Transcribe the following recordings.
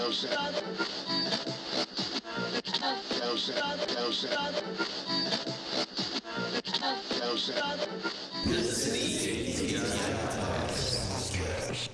This is the ATI Podcast.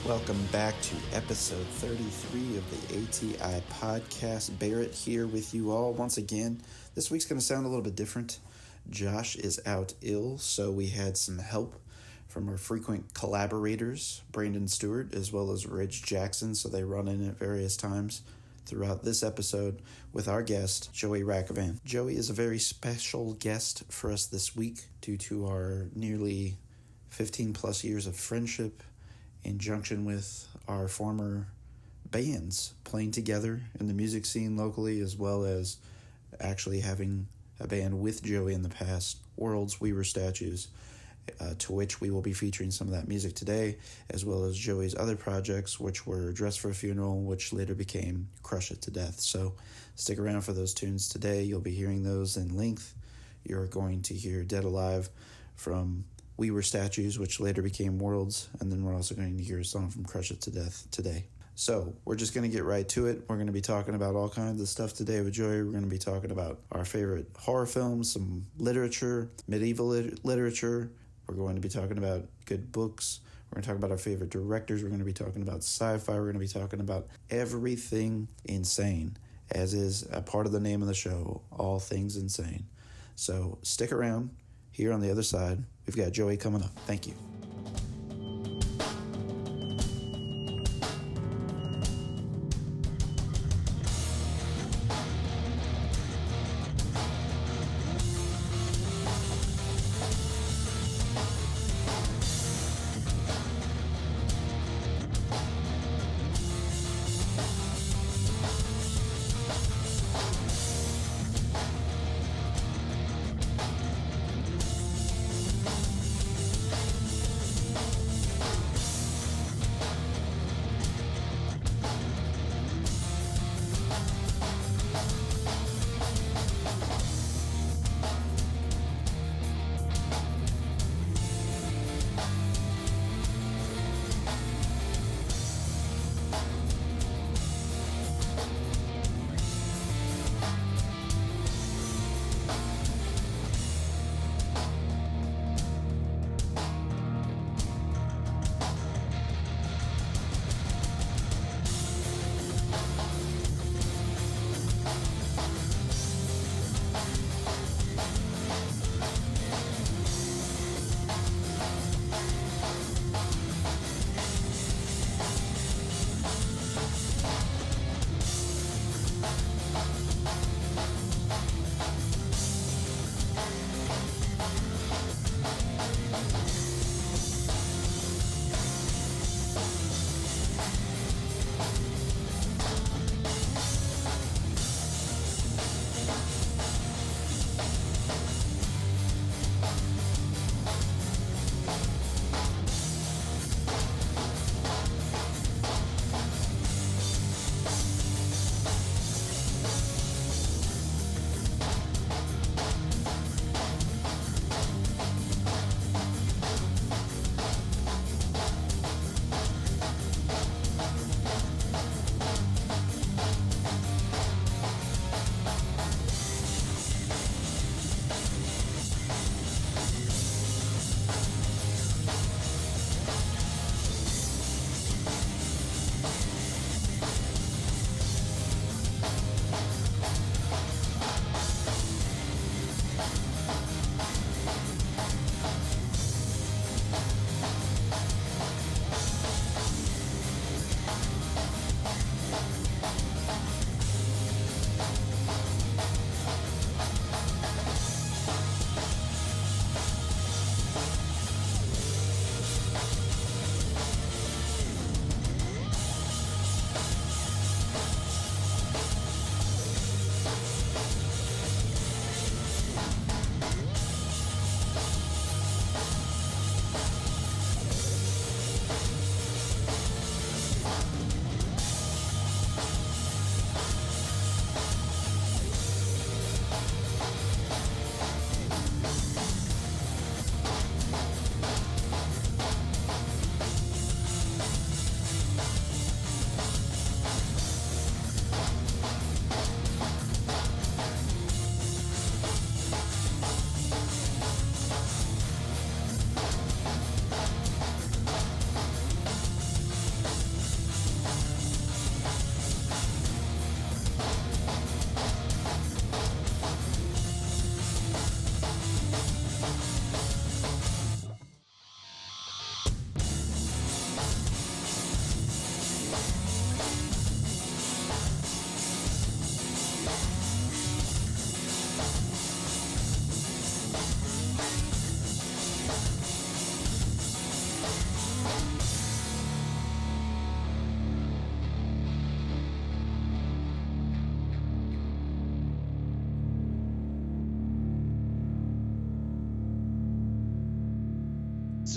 Welcome back to episode 33 of the ATI Podcast. Barrett here with you all once again. This week's going to sound a little bit different. Josh is out ill, so we had some help from our frequent collaborators, Brandon Stewart, as well as Reg Jackson, so they run in at various times throughout this episode with our guest, Joey Rackovan. Joey is a very special guest for us this week due to our nearly 15 plus years of friendship in junction with our former bands playing together in the music scene locally, as well as actually having a band with Joey in the past, Worlds, We Were Statues, to which we will be featuring some of that music today, as well as Joey's other projects, which were Dress for a Funeral, which later became Crush It to Death. So stick around for those tunes today. You'll be hearing those in length. You're going to hear Dead Alive from We Were Statues, which later became Worlds, and then we're also going to hear a song from Crush It to Death today. So we're just going to get right to it. We're going to be talking about all kinds of stuff today with Joey. We're going to be talking about our favorite horror films, some literature, medieval literature. We're going to be talking about good books. We're going to talk about our favorite directors. We're going to be talking about sci-fi. We're going to be talking about everything insane, as is a part of the name of the show, All Things Insane. So stick around. Here on the other side, we've got Joey coming up. Thank you.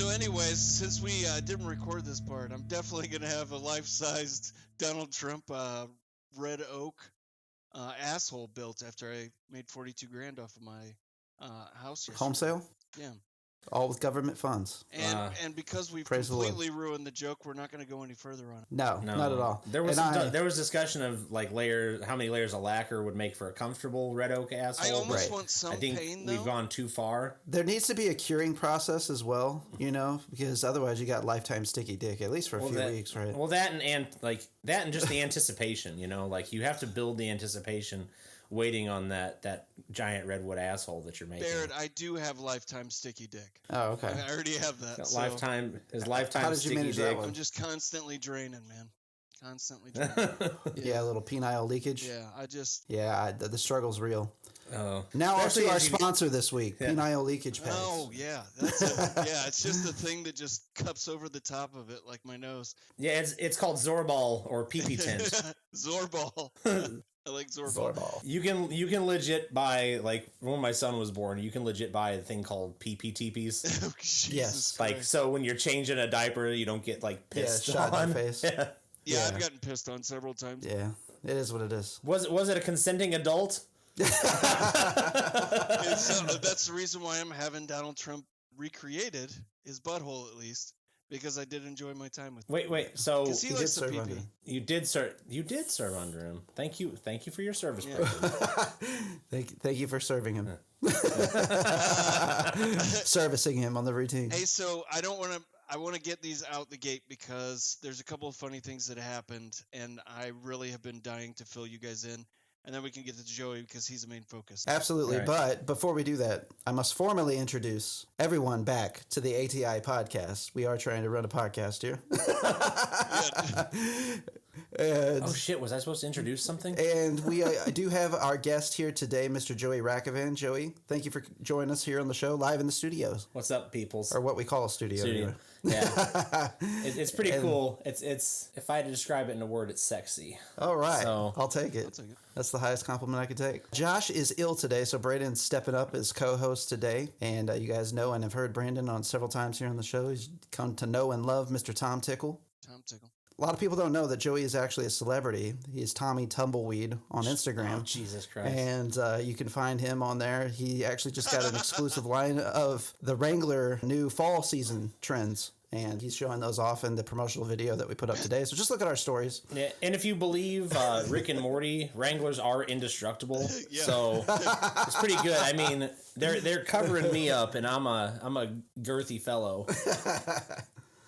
So anyways, since we didn't record this part, I'm definitely going to have a life-sized Donald Trump red oak asshole built after I made 42 grand off of my house yesterday. Home sale? Yeah. All with government funds. And because we've completely ruined the joke, we're not going to go any further on it. No, not at all. There was discussion of like how many layers of lacquer would make for a comfortable red oak asshole. I almost want some pain, though. I think we've gone too far. There needs to be a curing process as well, because otherwise you got lifetime sticky dick, at least for a few weeks, right? Well, that and just the anticipation, like you have to build the anticipation waiting on that giant redwood asshole that you're making. Barrett, I do have lifetime sticky dick. Oh, okay. I already have that. Lifetime How did you manage dick. that one? I'm just constantly draining, man. Constantly draining. Yeah, a little penile leakage. Yeah, the struggle's real. Oh. Now also our sponsor this week, penile leakage pads. Oh, yeah. That's it. Yeah, it's just the thing that just cups over the top of it like my nose. Yeah, it's called Zorbal or pee-pee tint. Zorbal. I like Zorbal. You can legit buy, like, when my son was born, you can legit buy a thing called PPTPs. Oh, Jesus yes. Christ. Like, so when you're changing a diaper, you don't get, like, pissed shot on. in the face. Yeah, I've gotten pissed on several times. Yeah, it is what it is. Was it a consenting adult? That's the reason why I'm having Donald Trump recreated, his butthole at least, because I did enjoy my time with him. Wait. So he likes to pee-pee. You did serve under him. Thank you for your service. Yeah. Thank you for serving him. Servicing him on the routine. Hey, so I want to get these out the gate because there's a couple of funny things that happened, and I really have been dying to fill you guys in. And then we can get to Joey because he's the main focus. Absolutely. Right. But before we do that, I must formally introduce everyone back to the ATI Podcast. We are trying to run a podcast here. Oh, shit. Was I supposed to introduce something? And we do have our guest here today, Mr. Joey Rackovan. Joey, thank you for joining us here on the show, live in the studios. What's up, peoples? Or what we call a studio. Anyway. Yeah. It's pretty cool. It's if I had to describe it in a word, it's sexy. All right. So, I'll take it. That's the highest compliment I could take. Josh is ill today, so Brandon's stepping up as co-host today. And you guys know and have heard Brandon on several times here on the show. He's come to know and love Mr. Tom Tickle. Tom Tickle. A lot of people don't know that Joey is actually a celebrity. He's Tommy Tumbleweed on Instagram. Oh, Jesus Christ. And you can find him on there. He actually just got an exclusive line of the Wrangler new fall season trends. And he's showing those off in the promotional video that we put up today. So just look at our stories. Yeah, and if you believe Rick and Morty, Wranglers are indestructible. Yeah. So it's pretty good. I mean, they're covering me up, and I'm a girthy fellow.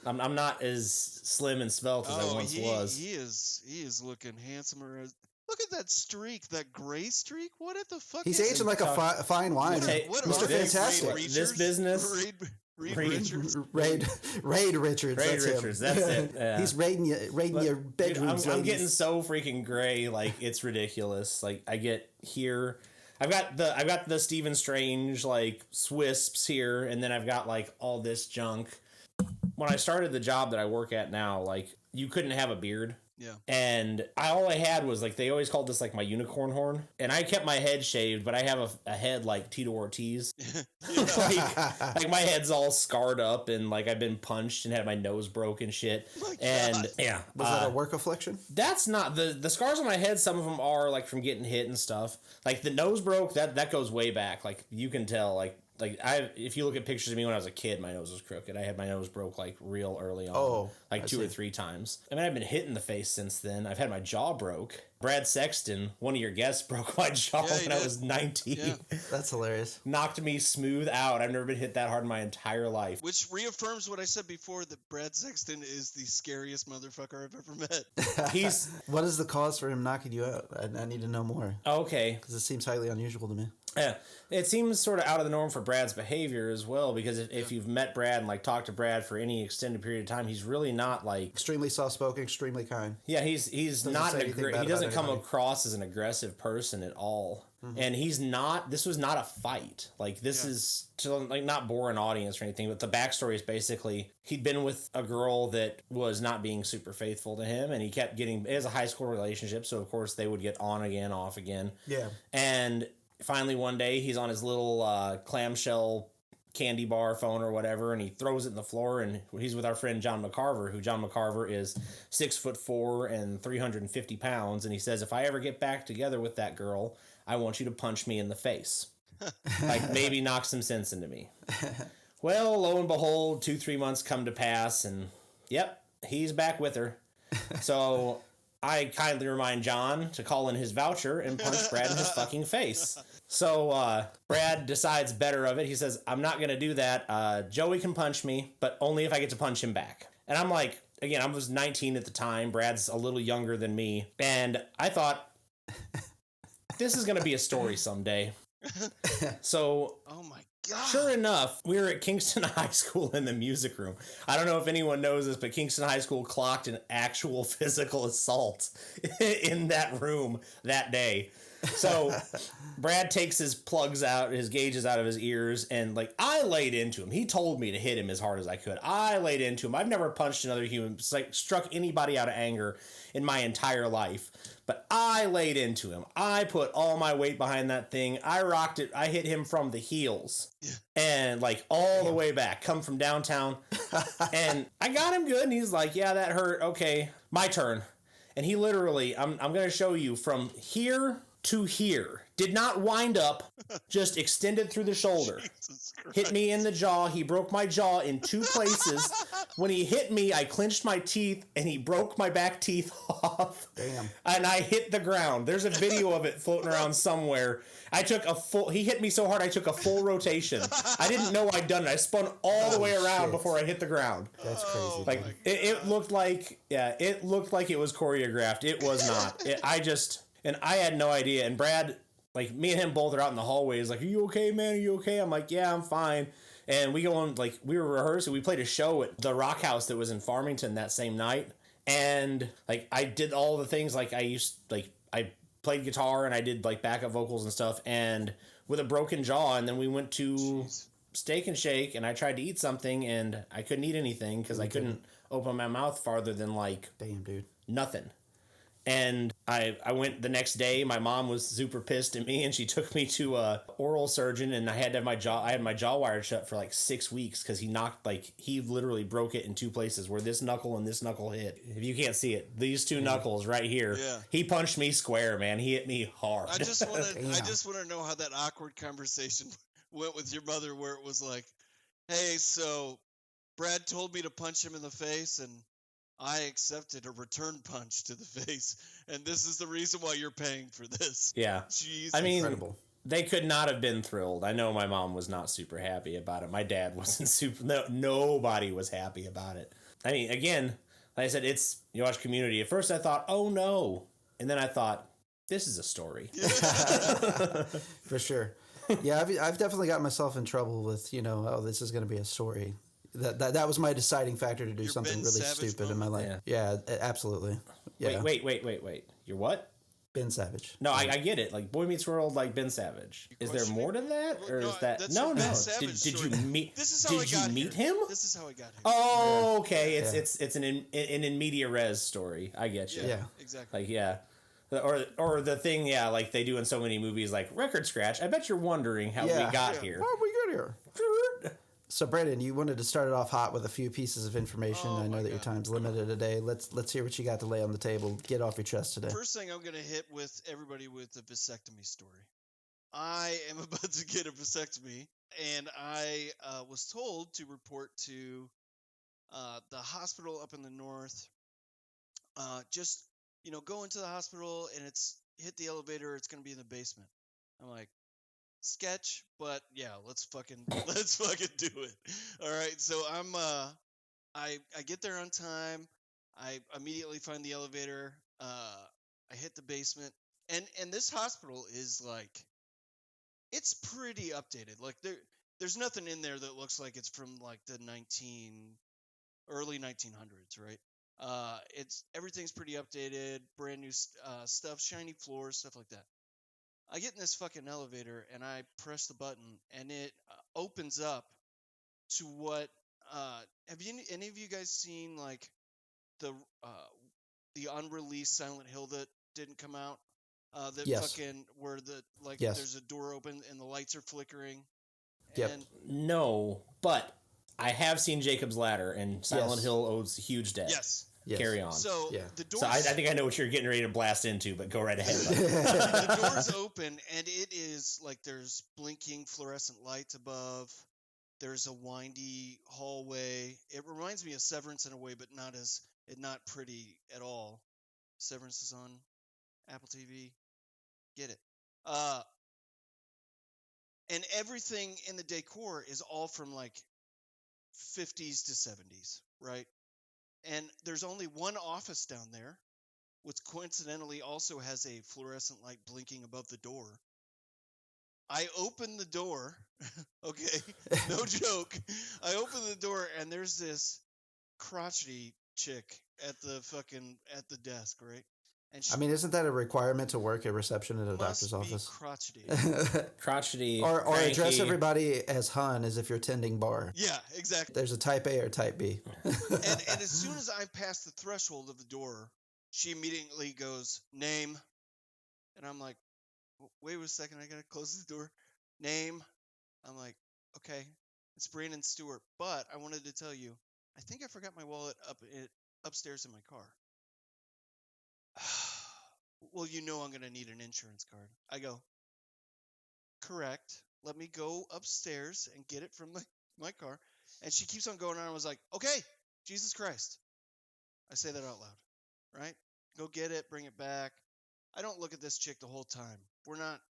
I'm not as slim and svelte as I once was. He is looking handsomer. Look at that streak, that gray streak. What the fuck? He's is aging like a fine wine. Mr. Fantastic. This business. Reed Richards. Raid Richards. That's it. Yeah. He's raiding your bedrooms. I'm getting so freaking gray, like it's ridiculous. Like I get here, I've got the Stephen Strange like swisps here, and then I've got like all this junk. When I started the job that I work at now, like you couldn't have a beard. Yeah. And all I had was like, they always called this like my unicorn horn. And I kept my head shaved, but I have a head like Tito Ortiz. like my head's all scarred up and like I've been punched and had my nose broken shit. And yeah. Was that a work affliction? That's not the scars on my head. Some of them are like from getting hit and stuff. Like the nose broke, that goes way back. Like you can tell like if you look at pictures of me when I was a kid, my nose was crooked. I had my nose broke like real early on. Oh, like 2 or 3 times. I mean, I've been hit in the face since then. I've had my jaw broke. Brad Sexton, one of your guests, broke my jaw when I was 19. Yeah. That's hilarious. Knocked me smooth out. I've never been hit that hard in my entire life. Which reaffirms what I said before, that Brad Sexton is the scariest motherfucker I've ever met. What is the cause for him knocking you out? I need to know more. Okay. Because it seems highly unusual to me. Yeah, it seems sort of out of the norm for Brad's behavior as well, because if you've met Brad and like talked to Brad for any extended period of time, he's really not like extremely soft-spoken, extremely kind. Yeah, he doesn't come across as an aggressive person at all. Mm-hmm. And he's not. This was not a fight. Like this is to like not bore an audience or anything. But the backstory is basically he'd been with a girl that was not being super faithful to him, and he kept getting. It was a high school relationship, so of course they would get on again, off again. Yeah, and finally one day he's on his little clamshell candy bar phone or whatever, and he throws it in the floor, and he's with our friend John McCarver, who John McCarver is 6'4" and 350 pounds, and he says, if I ever get back together with that girl, I want you to punch me in the face. Like, maybe knock some sense into me. Well, lo and behold, 2-3 months come to pass, and yep, he's back with her. So I kindly remind John to call in his voucher and punch Brad in his fucking face. So Brad decides better of it. He says, I'm not going to do that. Joey can punch me, but only if I get to punch him back. And I'm like, again, I was 19 at the time. Brad's a little younger than me. And I thought, this is going to be a story someday. So, oh my God. Sure enough, we were at Kingston High School in the music room. I don't know if anyone knows this, but Kingston High School clocked an actual physical assault in that room that day. So Brad takes his plugs out, his gauges out of his ears, and like I laid into him. He told me to hit him as hard as I could. I laid into him. I've never punched another human, like struck anybody out of anger in my entire life. But I laid into him. I put all my weight behind that thing. I rocked it. I hit him from the heels and like all the way back, come from downtown. And I got him good. And he's like, yeah, that hurt. Okay, my turn. And he literally, I'm going to show you from here to here. Did not wind up, just extended through the shoulder. Hit me in the jaw. He broke my jaw in 2 places. When he hit me, I clenched my teeth and he broke my back teeth off. Damn. And I hit the ground. There's a video of it floating around somewhere. He hit me so hard I took a full rotation. I didn't know I'd done it. I spun all the way around before I hit the ground. That's crazy. Like it looked like it was choreographed. It was not. And I had no idea. And Brad, like, me and him both are out in the hallways, like, are you okay, man? Are you okay? I'm like, yeah, I'm fine. And we go on, like, we were rehearsing. We played a show at the Rock House that was in Farmington that same night. And, like, I did all the things, like, I played guitar and I did, like, backup vocals and stuff. And with a broken jaw, and then we went to Steak and Shake, and I tried to eat something, and I couldn't eat anything because I couldn't open my mouth farther than, like, damn, dude, nothing. And I went the next day. My mom was super pissed at me, and she took me to a oral surgeon, and I had to have I had my jaw wired shut for like 6 weeks because he literally broke it in 2 places where this knuckle and this knuckle hit. If you can't see it, these 2 knuckles right here. Yeah. He punched me square, man. He hit me hard. I just want to know how that awkward conversation went with your mother, where it was like, "Hey, so Brad told me to punch him in the face, and I accepted a return punch to the face, and this is the reason why you're paying for this." Yeah. Jesus. I mean, incredible. They could not have been thrilled. I know my mom was not super happy about it. My dad wasn't nobody was happy about it. I mean, again, like I said, you watch Community. At first I thought, oh no. And then I thought, this is a story. For sure. Yeah, I've definitely got myself in trouble with, this is going to be a story. That was my deciding factor to do something Ben really Savage stupid in my life. Yeah, absolutely. Yeah. Wait. You're what? Ben Savage. No, I get it. Like Boy Meets World, like Ben Savage. Is there more to that, or is that no? Did you meet? Did you meet him? This is how I got here. Oh, okay. It's an in media res story. I get you. Yeah, exactly. Like or the thing, like they do in so many movies, like record scratch. I bet you're wondering how we got here. How we get here? So, Brandon, you wanted to start it off hot with a few pieces of information. I know that your time's limited today. Let's hear what you got to lay on the table. Get off your chest today. First thing I'm going to hit with everybody with the vasectomy story. I am about to get a vasectomy, and I was told to report to the hospital up in the north. Just, go into the hospital, and hit the elevator. It's going to be in the basement. I'm like, sketch, but yeah, let's fucking do it. All right, so I get there on time. I immediately find the elevator. I hit the basement, and this hospital is like, it's pretty updated. Like there's nothing in there that looks like it's from like the early 1900s, right? Everything's pretty updated, brand new stuff, shiny floors, stuff like that. I get in this fucking elevator and I press the button and it opens up to what have any of you guys seen like the unreleased Silent Hill that didn't come out? Yes. Fucking where there's a door open and the lights are flickering Yep. And No, but I have seen Jacob's Ladder, and Silent Yes. Hill owes huge debt. yes. Carry on. So Yeah. the doors. So I think I know what you're getting ready to blast into, but go right ahead. The doors open, and it is like there's blinking fluorescent lights above. There's a windy hallway. It reminds me of Severance in a way, but not pretty at all. Severance is on Apple TV. Get it. And everything in the decor is all from like 50s to 70s, right? And there's only one office down there, which coincidentally also has a fluorescent light blinking above the door. I open the door, okay, no joke. I open the door and there's this crotchety chick at the desk, right? And she I mean, isn't that a requirement to work at reception at a doctor's must be office? crotchety. Crotchety. Or address cranky. everybody as hun as if you're tending bar. Yeah, exactly. There's a type A or type B. And as soon as I pass the threshold of the door, she immediately goes, "Name," and I'm like, "Wait a second, I gotta close the door." Name. I'm like, "Okay, it's Brandon Stewart," but I wanted to tell you, I think I forgot my wallet upstairs in my car. Well, I'm gonna need an insurance card. I go, correct. Let me go upstairs and get it from my car. And she keeps on going on. I was like, okay, Jesus Christ. I say that out loud, right? Go get it, bring it back. I don't look at this chick the whole time. We're not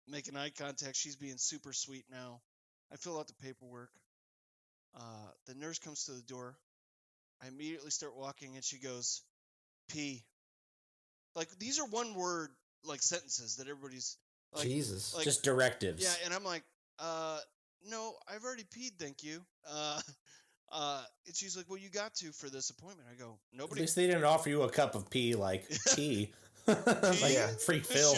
making eye contact. She's being super sweet now. I fill out the paperwork. The nurse comes to the door. I immediately start walking, and she goes, "Pee." Like, these are one word, like, sentences that everybody's like, Jesus. like, Just directives. yeah, and I'm like, no, I've already peed, thank you. And she's like, well, you got to for this appointment. I go, At nobody. least they didn't offer you a cup of pee, like tea. Like, Yeah. free filled.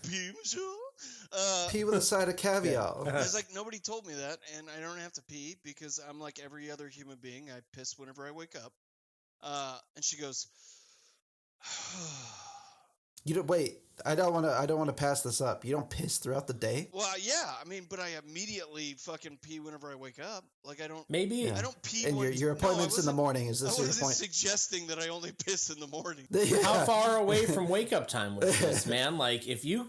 Pee, monsieur? Pee with a side of caviar. It's like, nobody told me that, and I don't have to pee because I'm like every other human being. I piss whenever I wake up. And she goes, You don't wait. I don't want to pass this up. You don't piss throughout the day? well, yeah, I mean, but I immediately fucking pee whenever I wake up. Like, I don't. Maybe. Yeah. I don't pee. And your appointment's in the morning. Is I this your wasn't point? suggesting that I only piss in the morning. How far away from wake up time was this, man? Like, if you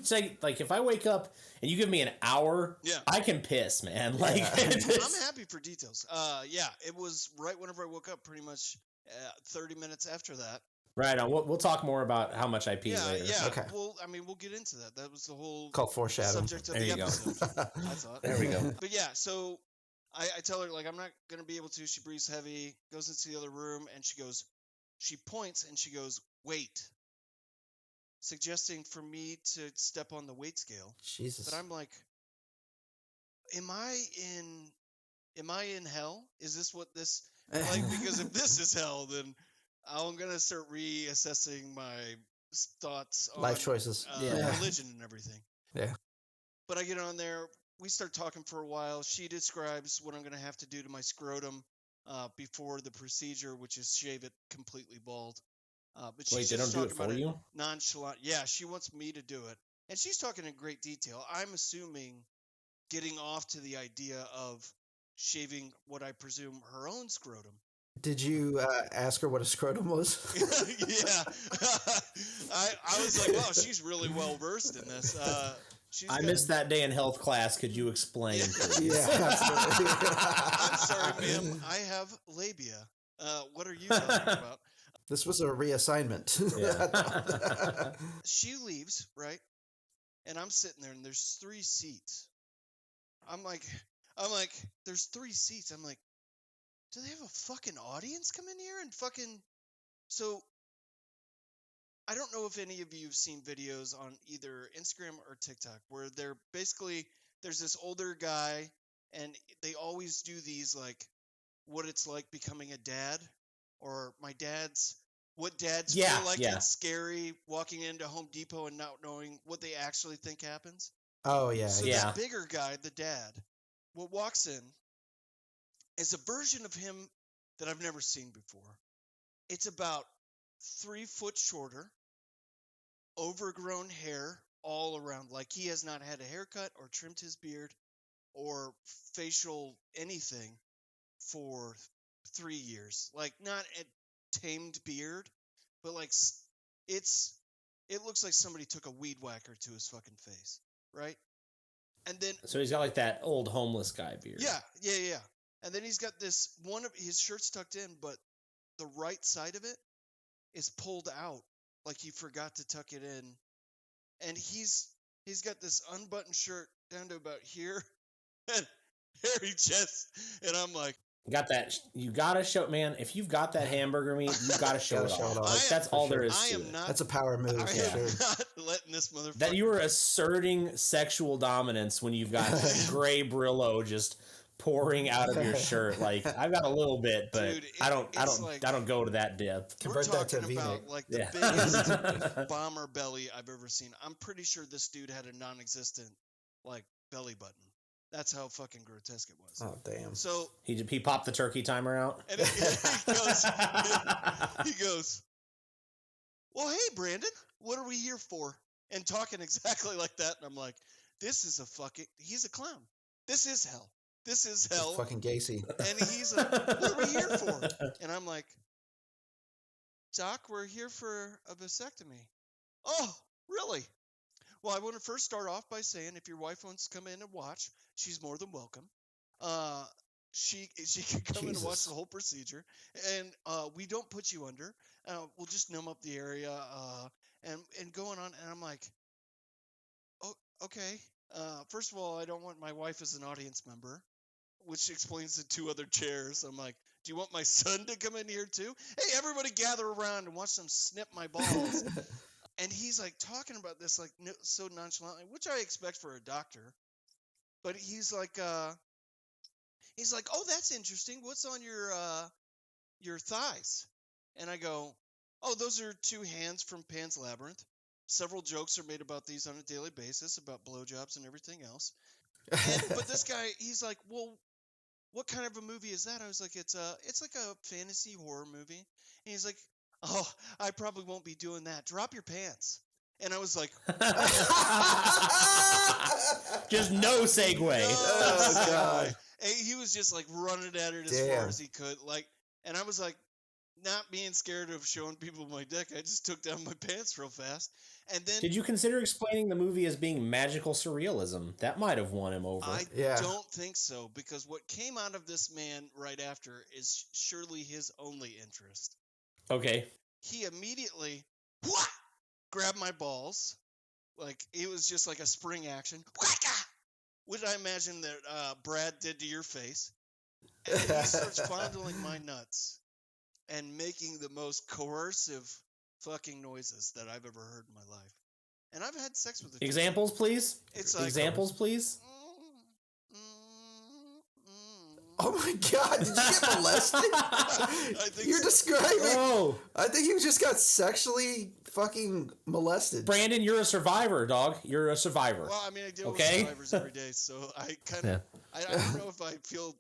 say, like, if I wake up and you give me an hour, Yeah. I can piss, man. Like, I'm happy for details. Yeah, it was right whenever I woke up, pretty much 30 minutes after that. right on. We'll talk more about how much I pee later. Yeah. Okay. Well, I mean, we'll get into that. That was the whole Called foreshadowing. subject of There the you go. episode. I thought. There we go. But yeah, so I tell her, like, I'm not going to be able to. She breathes heavy, goes into the other room, and she points and she goes, wait, suggesting for me to step on the weight scale. Jesus. But I'm like, am I in hell? Is this what this, like, because if this is hell, then I'm going to start reassessing my thoughts on Life choices. Yeah. religion and everything. Yeah. But I get on there. We start talking for a while. She describes what I'm going to have to do to my scrotum before the procedure, which is shave it completely bald. But she's Wait, they just don't do it talking for about you? nonchalant. Yeah, she wants me to do it. And she's talking in great detail. I'm assuming getting off to the idea of shaving what I presume her own scrotum. Did you ask her what a scrotum was? Yeah. I was like, wow, she's really well versed in this. I missed that day in health class. Could you explain? Yeah, absolutely. I'm sorry, ma'am. I have labia. What are you talking about? This was a reassignment. Yeah. She leaves, right? And I'm sitting there, and there's 3 seats. I'm like, there's 3 seats. I'm like, do they have a fucking audience come in here and fucking? So I don't know if any of you have seen videos on either Instagram or TikTok where they're basically, there's this older guy and they always do these, like, what it's like becoming a dad, or what dads Yeah, feel like. yeah. It's scary walking into Home Depot and not knowing what they actually think happens. Oh, yeah. So Yeah. this bigger guy, the dad, what walks in is a version of him that I've never seen before. It's about 3 foot shorter, overgrown hair, all around. Like he has not had a haircut or trimmed his beard or facial anything for 3 years. Like not a tamed beard, but like it looks like somebody took a weed whacker to his fucking face, right? And then So he's got like that old homeless guy beard. yeah. And then he's got this one of his shirt's tucked in, but the right side of it is pulled out, like he forgot to tuck it in. And he's got this unbuttoned shirt down to about here, and hairy chest, and I'm like, got that? You gotta show, man. If you've got that hamburger meat, you gotta show it off. Like, that's all there is to it. That's a power move. I am not letting this motherfucker. That you are asserting sexual dominance when you've got gray Brillo just pouring out of your shirt. Like I've got a little bit, but dude, I don't go to that depth. We're talking about like the biggest bomber belly I've ever seen. I'm pretty sure this dude had a non-existent like belly button. That's how fucking grotesque it was. Oh damn! So he popped the turkey timer out. And he goes, well, hey Brandon, what are we here for? And talking exactly like that, and I'm like, this is he's a clown. This is hell. This is hell. It's fucking Gacy. And he's like, what are we here for? And I'm like, Doc, we're here for a vasectomy. Oh, really? Well, I want to first start off by saying if your wife wants to come in and watch, she's more than welcome. She can come in and watch the whole procedure, and we don't put you under. We'll just numb up the area and going on. And I'm like, oh, okay. First of all, I don't want my wife as an audience member, which explains the 2 other chairs. I'm like, do you want my son to come in here too? Hey, everybody gather around and watch them snip my balls. And he's like talking about this like so nonchalantly, which I expect for a doctor. But he's like, oh, that's interesting. What's on your thighs? And I go, oh, those are 2 hands from Pan's Labyrinth. Several jokes are made about these on a daily basis, about blowjobs and everything else. But this guy, he's like, well, what kind of a movie is that? I was like, it's like a fantasy horror movie. And he's like, oh, I probably won't be doing that. Drop your pants. And I was like, just no segue. Oh god. And he was just like running at it as far as he could. Like, and I was like, not being scared of showing people my dick, I just took down my pants real fast. And then, did you consider explaining the movie as being magical surrealism? That might have won him over. I don't think so, because what came out of this man right after is surely his only interest. Okay. He immediately grabbed my balls, like it was just like a spring action, which I imagine that Brad did to your face. And then he starts fondling my nuts and making the most coercive fucking noises that I've ever heard in my life. And I've had sex with examples, please. It's like, examples, please. Oh my god, did you get molested? I think You're describing. Oh, I think you just got sexually fucking molested. Brandon, you're a survivor, dog. You're a survivor. Well, I mean, I deal with survivors every day, so I kind of, I don't know if I feel.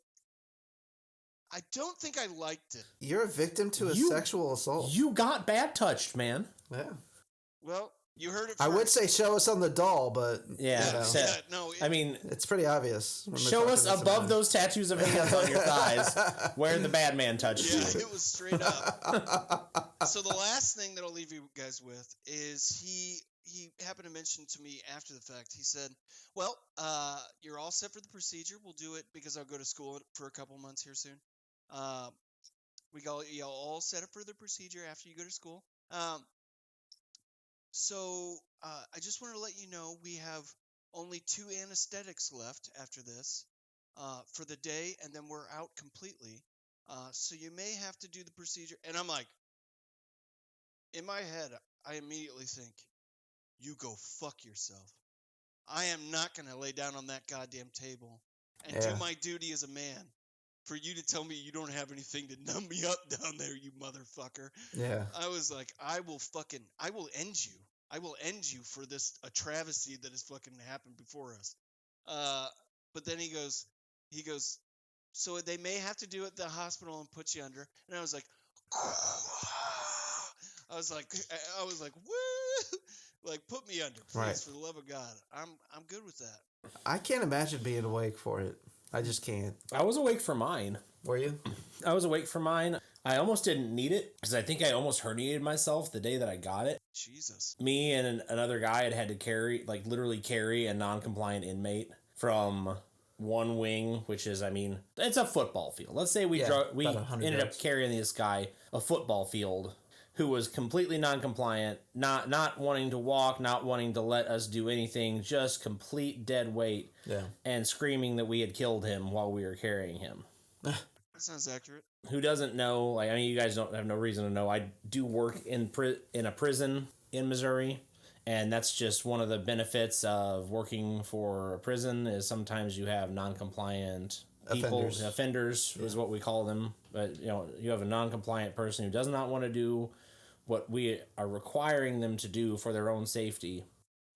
I don't think I liked it. You're a victim to a sexual assault. You got bad touched, man. Yeah. Well, you heard it first. I would say show us on the doll, but I mean, it's pretty obvious. Show us above those tattoos of hands on your thighs where the bad man touched you. Yeah, it was straight up. So the last thing that I'll leave you guys with is he happened to mention to me after the fact. He said, well, you're all set for the procedure. We'll do it because I'll go to school for a couple months here soon. We got y'all all set up for the procedure after you go to school. So I just want to let you know we have only 2 anesthetics left after this for the day, and then we're out completely. So you may have to do the procedure. And I'm like, in my head, I immediately think, you go fuck yourself. I am not going to lay down on that goddamn table and do my duty as a man for you to tell me you don't have anything to numb me up down there, you motherfucker. Yeah. I was like, I will end you. I will end you for this, a travesty that has fucking happened before us. But then he goes, so they may have to do it at the hospital and put you under. And I was like, woo! Like, put me under, please, Right. for the love of God. I'm good with that. I can't imagine being awake for it. I just can't. I was awake for mine. Were you? I was awake for mine. I almost didn't need it because I think I almost herniated myself the day that I got it. Jesus. Me and another guy had to carry, like literally carry a non-compliant inmate from one wing, which is, I mean, it's a football field. Let's say we about ended 100 up yards. carrying this guy a football field who was completely non-compliant, not wanting to walk, not wanting to let us do anything, just complete dead weight, and screaming that we had killed him while we were carrying him. That sounds accurate. Who doesn't know, like, I mean, you guys don't have no reason to know, I do work in a prison in Missouri, and that's just one of the benefits of working for a prison is sometimes you have non-compliant people, offenders is what we call them, but, you know, you have a non-compliant person who does not want to do what we are requiring them to do for their own safety.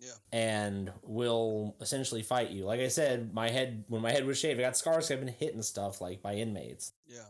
Yeah. And will essentially fight you. Like I said, when my head was shaved, I got scars. I've been hitting stuff like by inmates. Yeah.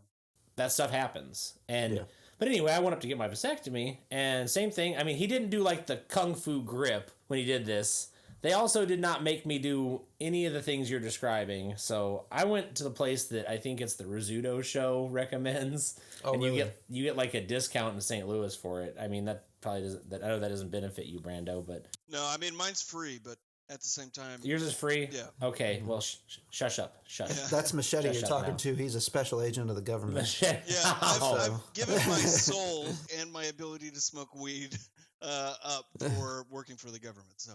That stuff happens. But anyway, I went up to get my vasectomy, and same thing. I mean, he didn't do like the kung fu grip when he did this. They also did not make me do any of the things you're describing. So I went to the place that I think it's the Rizzuto show recommends. Oh, and really? you get like a discount in St. Louis for it. I mean, that probably doesn't, I know that doesn't benefit you, Brando, but. No, I mean, mine's free, but at the same time. Yours is free? Yeah. Okay, well, shush up. Shush. Yeah. That's Machete Shut you're up talking now. to. He's a special agent of the government. Machete. Yeah, Oh. I've given my soul and my ability to smoke weed up for working for the government. So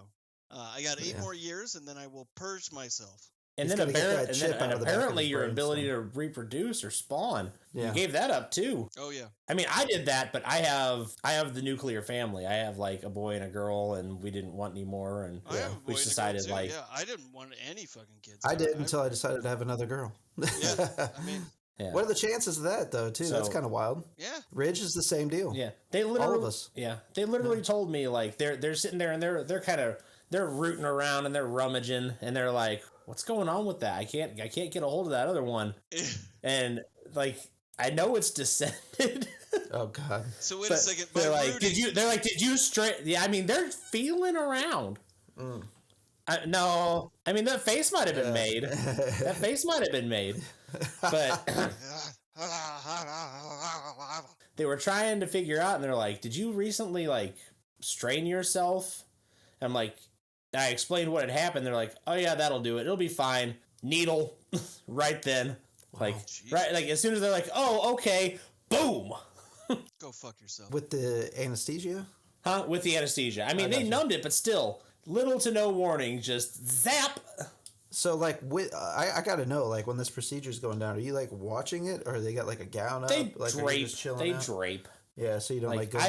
I got 8 more years, and then I will purge myself. And He's then, gonna get that chip out of the back of apparently his your brain, ability so. to reproduce or spawn, Yeah. you gave that up too. Oh, yeah. I mean, I did that, but I have the nuclear family. I have like a boy and a girl, and we didn't want any more, and I have a boy we and a girl, decided too. like, Yeah, I didn't want any fucking kids. I did until I decided to have another girl. Yeah, I mean, yeah. What are the chances of that, though, too? That's So- kind of wild. yeah. Ridge is the same deal. Yeah, they literally, All of us. Yeah, they literally told me like they're sitting there and they're rooting around and they're rummaging and they're like, what's going on with that? I can't get a hold of that other one. And like, I know it's descended. Oh God. So wait a second. They're by like, rooting- did you straight? Yeah, I mean, they're feeling around. No, I mean, that face might have been made. That face might have been made, but they were trying to figure out, and they're like, did you recently like strain yourself? And I'm like, I explained what had happened. They're like, oh yeah, that'll do it. It'll be fine. Needle, right then. Like, Jesus. right, like as soon as they're like, oh, okay, boom. Go fuck yourself. With the anesthesia? Huh? With the anesthesia. I mean, they numbed it, but still, little to no warning, just zap. So, like, I got to know, like, when this procedure's going down, are you, like, watching it? Or they got, like, a gown up? They like, are you drape. just chilling They out? drape. Yeah, so you don't, like, go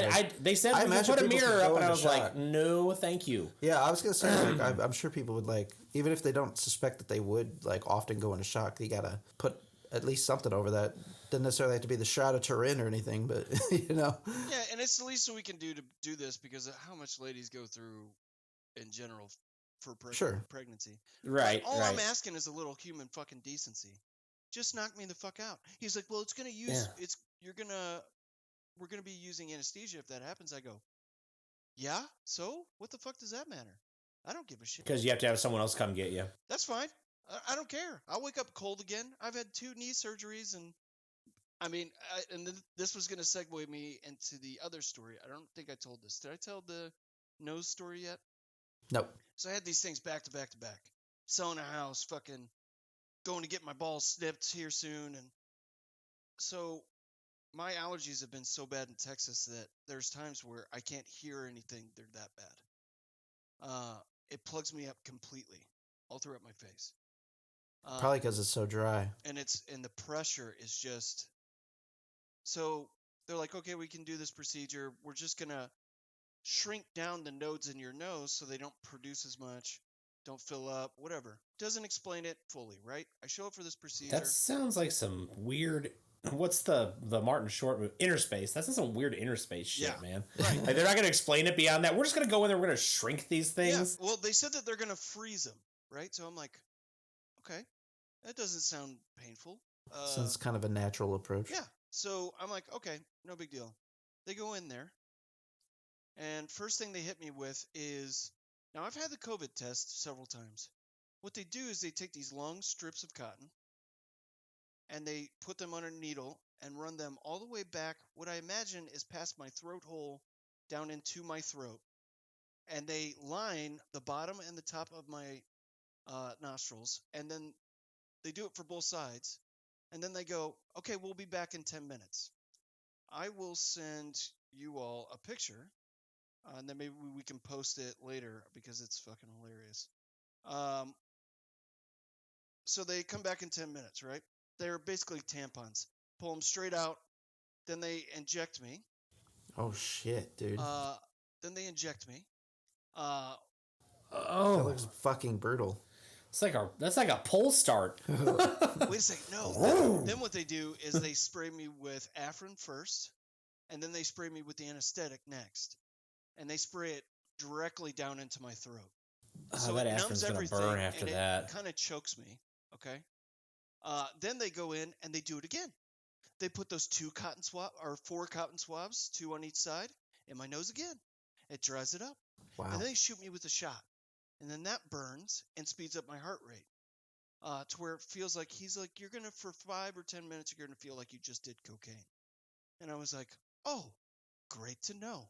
they said I we could imagine put a people mirror could up, go and I into was like, shock. no, thank you. Yeah, I was going to say, like, I'm sure people would, like, even if they don't suspect that they would, like, often go into shock, you got to put at least something over that. Doesn't necessarily have to be the shroud of Turin or anything, but, you know. Yeah, and it's the least we can do to do this because of how much ladies go through in general for pregnancy. Right, All right. I'm asking is a little human fucking decency. Just knock me the fuck out. He's like, well, it's gonna use we're gonna be using anesthesia if that happens. I go, yeah. So what the fuck does that matter? I don't give a shit. Because you have to have someone else come get you. That's fine. I don't care. I'll wake up cold again. I've had 2 knee surgeries, and I mean, this was gonna segue me into the other story. I don't think I told this. Did I tell the nose story yet? Nope. So I had these things back to back to back. Selling a house, fucking going to get my balls snipped here soon. And so my allergies have been so bad in Texas that there's times where I can't hear anything. They're that bad. It plugs me up completely all throughout my face. Probably because it's so dry. And the pressure is just, so they're like, okay, we can do this procedure. We're just going to shrink down the nodes in your nose so they don't produce as much, don't fill up, whatever. Doesn't explain it fully, right? I show up for this procedure. That sounds like some weird. What's the Martin Short movie? Interspace. That's some weird Interspace shit, man. Right. Like, they're not going to explain it beyond that. We're just going to go in there. We're going to shrink these things. Yeah. Well, they said that they're going to freeze them, right? So I'm like, okay, that doesn't sound painful. Sounds kind of a natural approach. Yeah. So I'm like, okay, no big deal. They go in there. And first thing they hit me with is, now I've had the COVID test several times. What they do is they take these long strips of cotton and they put them on a needle and run them all the way back, what I imagine is past my throat hole down into my throat. And they line the bottom and the top of my nostrils, and then they do it for both sides. And then they go, okay, we'll be back in 10 minutes. I will send you all a picture, and then maybe we can post it later because it's fucking hilarious. So they come back in 10 minutes, right? They're basically tampons. Pull them straight out. Then they inject me. Oh, shit, dude. Then they inject me. That looks fucking brutal. That's like a pull start. Wait a second. No. Then what they do is they spray me with Afrin first, and then they spray me with the anesthetic next. And they spray it directly down into my throat. So that it Afrin's numbs gonna everything, burn after and that. it kind of chokes me. Okay. Then they go in and they do it again. They put those 4 cotton swabs, 2 on each side, in my nose again. It dries it up. Wow. And then they shoot me with a shot. And then that burns and speeds up my heart rate to where it feels like he's like, you're going to, for 5 or 10 minutes, you're going to feel like you just did cocaine. And I was like, oh, great to know.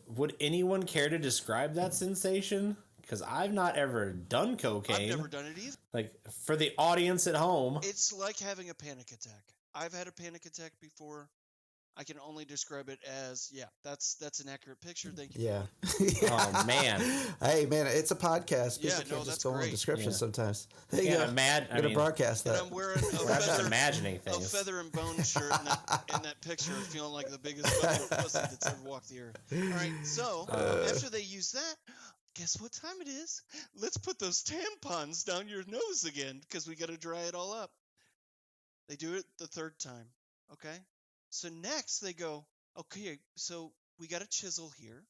Would anyone care to describe that sensation? Because I've not ever done cocaine. I've never done it either. Like, for the audience at home. It's like having a panic attack. I've had a panic attack before. I can only describe it as, yeah, that's an accurate picture. Thank you. Yeah. Oh, man. Hey, man, it's a podcast. People Yeah, can't no, just that's go on great. descriptions Yeah. sometimes. Can't imagine. I'm going to broadcast And that. I'm wearing a I'm not feather, imagining a things. feather and bone shirt in that picture, feeling like the biggest fucking pussy that's ever walked the earth. All right, so after they use that, guess what time it is? Let's put those tampons down your nose again because we got to dry it all up. They do it the 3rd time, okay? So next they go, okay, so we got a chisel here.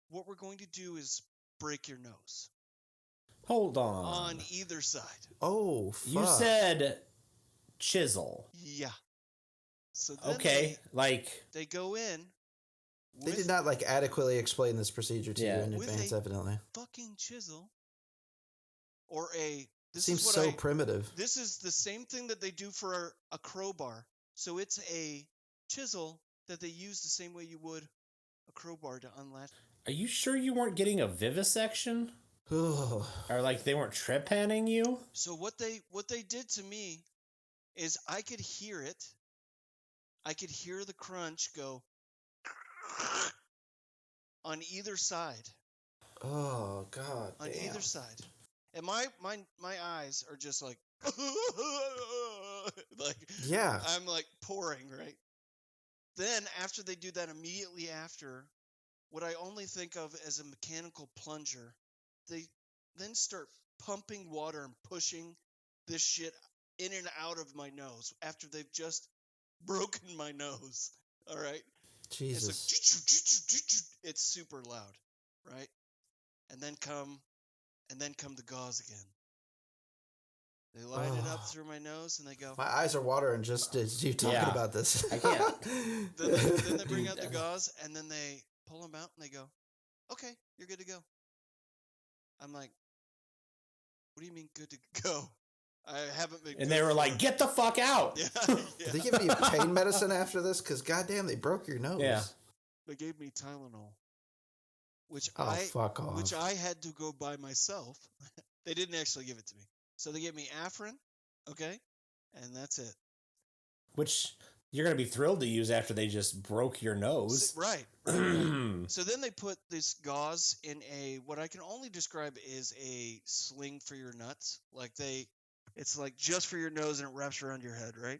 What we're going to do is break your nose. Hold on. On either side. Oh, fuck. You said chisel. Yeah. So then Okay, they go in. They did not, adequately explain this procedure to you in With advance, a evidently. fucking chisel. Or a... This Seems is what so primitive. This is the same thing that they do for a crowbar. So it's a chisel that they use the same way you would a crowbar to unlatch. Are you sure you weren't getting a vivisection? Ugh. Or they weren't trepanning you? So what they did to me is I could hear it. I could hear the crunch go on either side. Oh, God. On damn. either side. And my eyes are just like Yeah. I'm pouring, right? Then after they do that, immediately after, what I only think of as a mechanical plunger, they then start pumping water and pushing this shit in and out of my nose after they've just broken my nose. All right. Jesus. It's super loud, right? And then come the gauze again. They line it up through my nose and they go. My eyes are watering just as you talking about this. I can't. Then they bring out the gauze and then they pull them out and they go, okay, you're good to go. I'm like, what do you mean good to go? I haven't been. And they were like, get the fuck out. Yeah. Did they give you pain medicine after this? Because goddamn, they broke your nose. Yeah. They gave me Tylenol, which fuck off. which I had to go buy myself. They didn't actually give it to me. So they gave me Afrin, okay? And that's it. Which You're going to be thrilled to use after they just broke your nose. Right. So then they put this gauze in what I can only describe is a sling for your nuts. It's like just for your nose and it wraps around your head, right?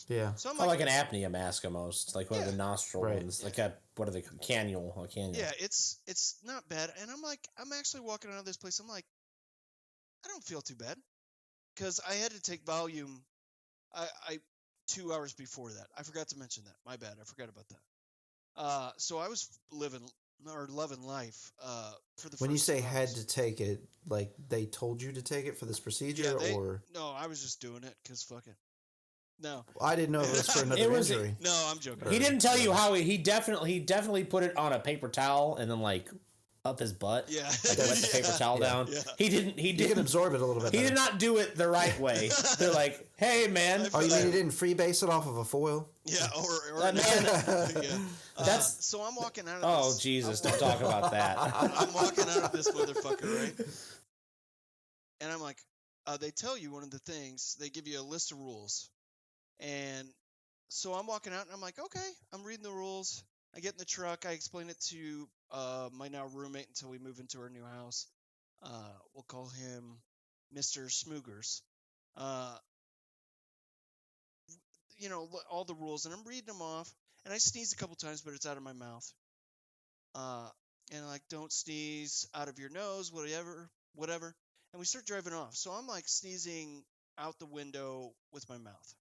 Yeah. So I'm like an apnea mask almost, like one of the nostril ones, Yeah. like what are they? Cannula. Yeah, it's not bad. And I'm actually walking out of this place. I'm like, I don't feel too bad, because I had to take Valium. I 2 hours before that. I forgot to mention that. My bad. I forgot about that. So I was loving life. For the when you first say 2 had hours. to take it, like they told you to take it for this procedure, or No, I was just doing it because fuck it. No. I didn't know it was for another injury. No, I'm joking. He didn't tell you how he definitely put it on a paper towel and then like up his butt. Yeah. Like wet the paper towel down. Yeah. He didn't. You can absorb it a little bit. He did not do it the right way. They're like, hey man. Oh, you mean he didn't freebase it off of a foil? Yeah, or man. yeah. That's so I'm walking out of oh this. Jesus! Don't talk about that. I'm walking out of this motherfucker, right? And I'm like, they tell you one of the things, they give you a list of rules. And so I'm walking out and I'm like, okay, I'm reading the rules. I get in the truck. I explain it to my now roommate until we move into our new house. We'll call him Mr. Smoogers. You know, all the rules, and I'm reading them off. And I sneeze a couple times, but it's out of my mouth. And like, don't sneeze out of your nose, whatever. And we start driving off. So I'm like sneezing out the window with my mouth.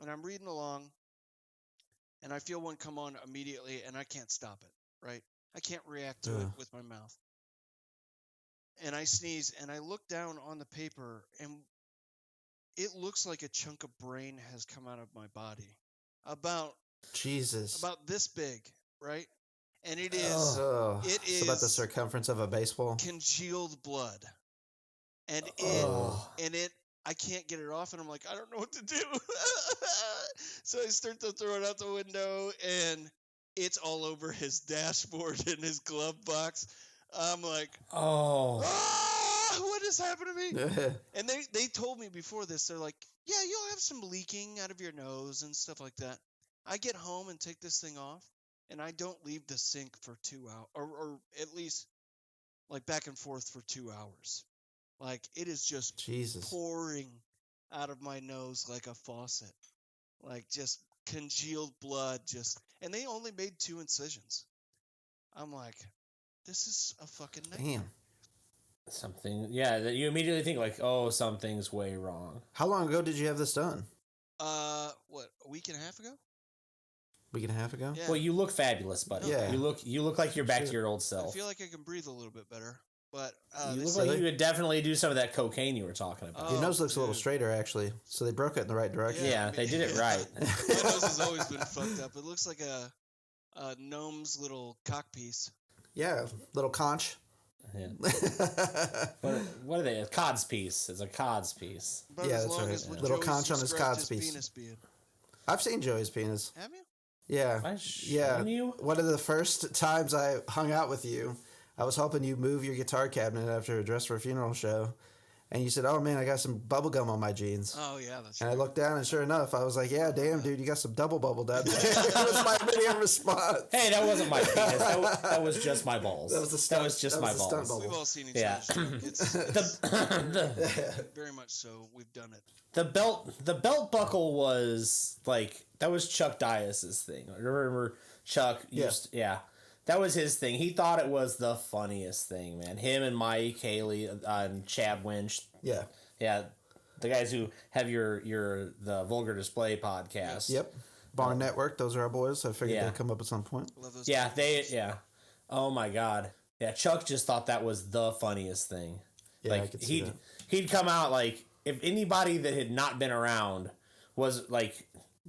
And I'm reading along. And I feel one come on immediately, and I can't stop it, right? I can't react to it with my mouth. And I sneeze, and I look down on the paper, and it looks like a chunk of brain has come out of my body. About this big, right? And it is it's about the circumference of a baseball. Congealed blood. And I can't get it off, and I'm like, I don't know what to do. So I start to throw it out the window, and it's all over his dashboard and his glove box. I'm like, what has happened to me? And they told me before this, they're like, yeah, you'll have some leaking out of your nose and stuff like that. I get home and take this thing off, and I don't leave the sink for 2 hours, or at least like back and forth for 2 hours. Like, it is just pouring out of my nose like a faucet. Like, just congealed blood. And they only made 2 incisions. I'm like, this is a fucking nightmare. Damn. Something, yeah, that you immediately think like, oh, something's way wrong. How long ago did you have this done? What, a week and a half ago? Week and a half ago? Yeah. Well, you look fabulous, buddy. Yeah. You look like you're back to your old self. I feel like I can breathe a little bit better. But you look like you would definitely do some of that cocaine you were talking about. Your nose looks a little straighter, actually. So they broke it in the right direction. Yeah, they did it right. My nose has always been fucked up. It looks like a gnome's little cock piece. Yeah, little conch. Yeah. What are they? A cod's piece. It's a cod's piece. About yeah, as that's long right. as what Little Joey's conch on his described cod's his piece. penis being. I've seen Joey's penis. Have you? Yeah. You? One of the first times I hung out with you, I was helping you move your guitar cabinet after a Dress for a Funeral show. And you said, oh, man, I got some bubble gum on my jeans. Oh, yeah, that's And right. I looked down, and sure enough, I was like, yeah, damn, dude, you got some double bubble down there. That was my immediate response. Hey, that wasn't my penis. That was just my balls. That was the stunt, that was just my balls. Stunt bubble. We've all seen each Yeah. other's very much so. We've done it. The belt buckle was like, that was Chuck Dias's thing. I remember Chuck used that was his thing. He thought it was the funniest thing, man. Him and Mike Haley and Chad Winch. Yeah. Yeah. The guys who have the Vulgar Display podcast. Yep. Barn Network, those are our boys. I figured they'd come up at some point. Love those Yeah. Oh my God. Yeah, Chuck just thought that was the funniest thing. Yeah, like I could see that. he'd come out like, if anybody that had not been around was like,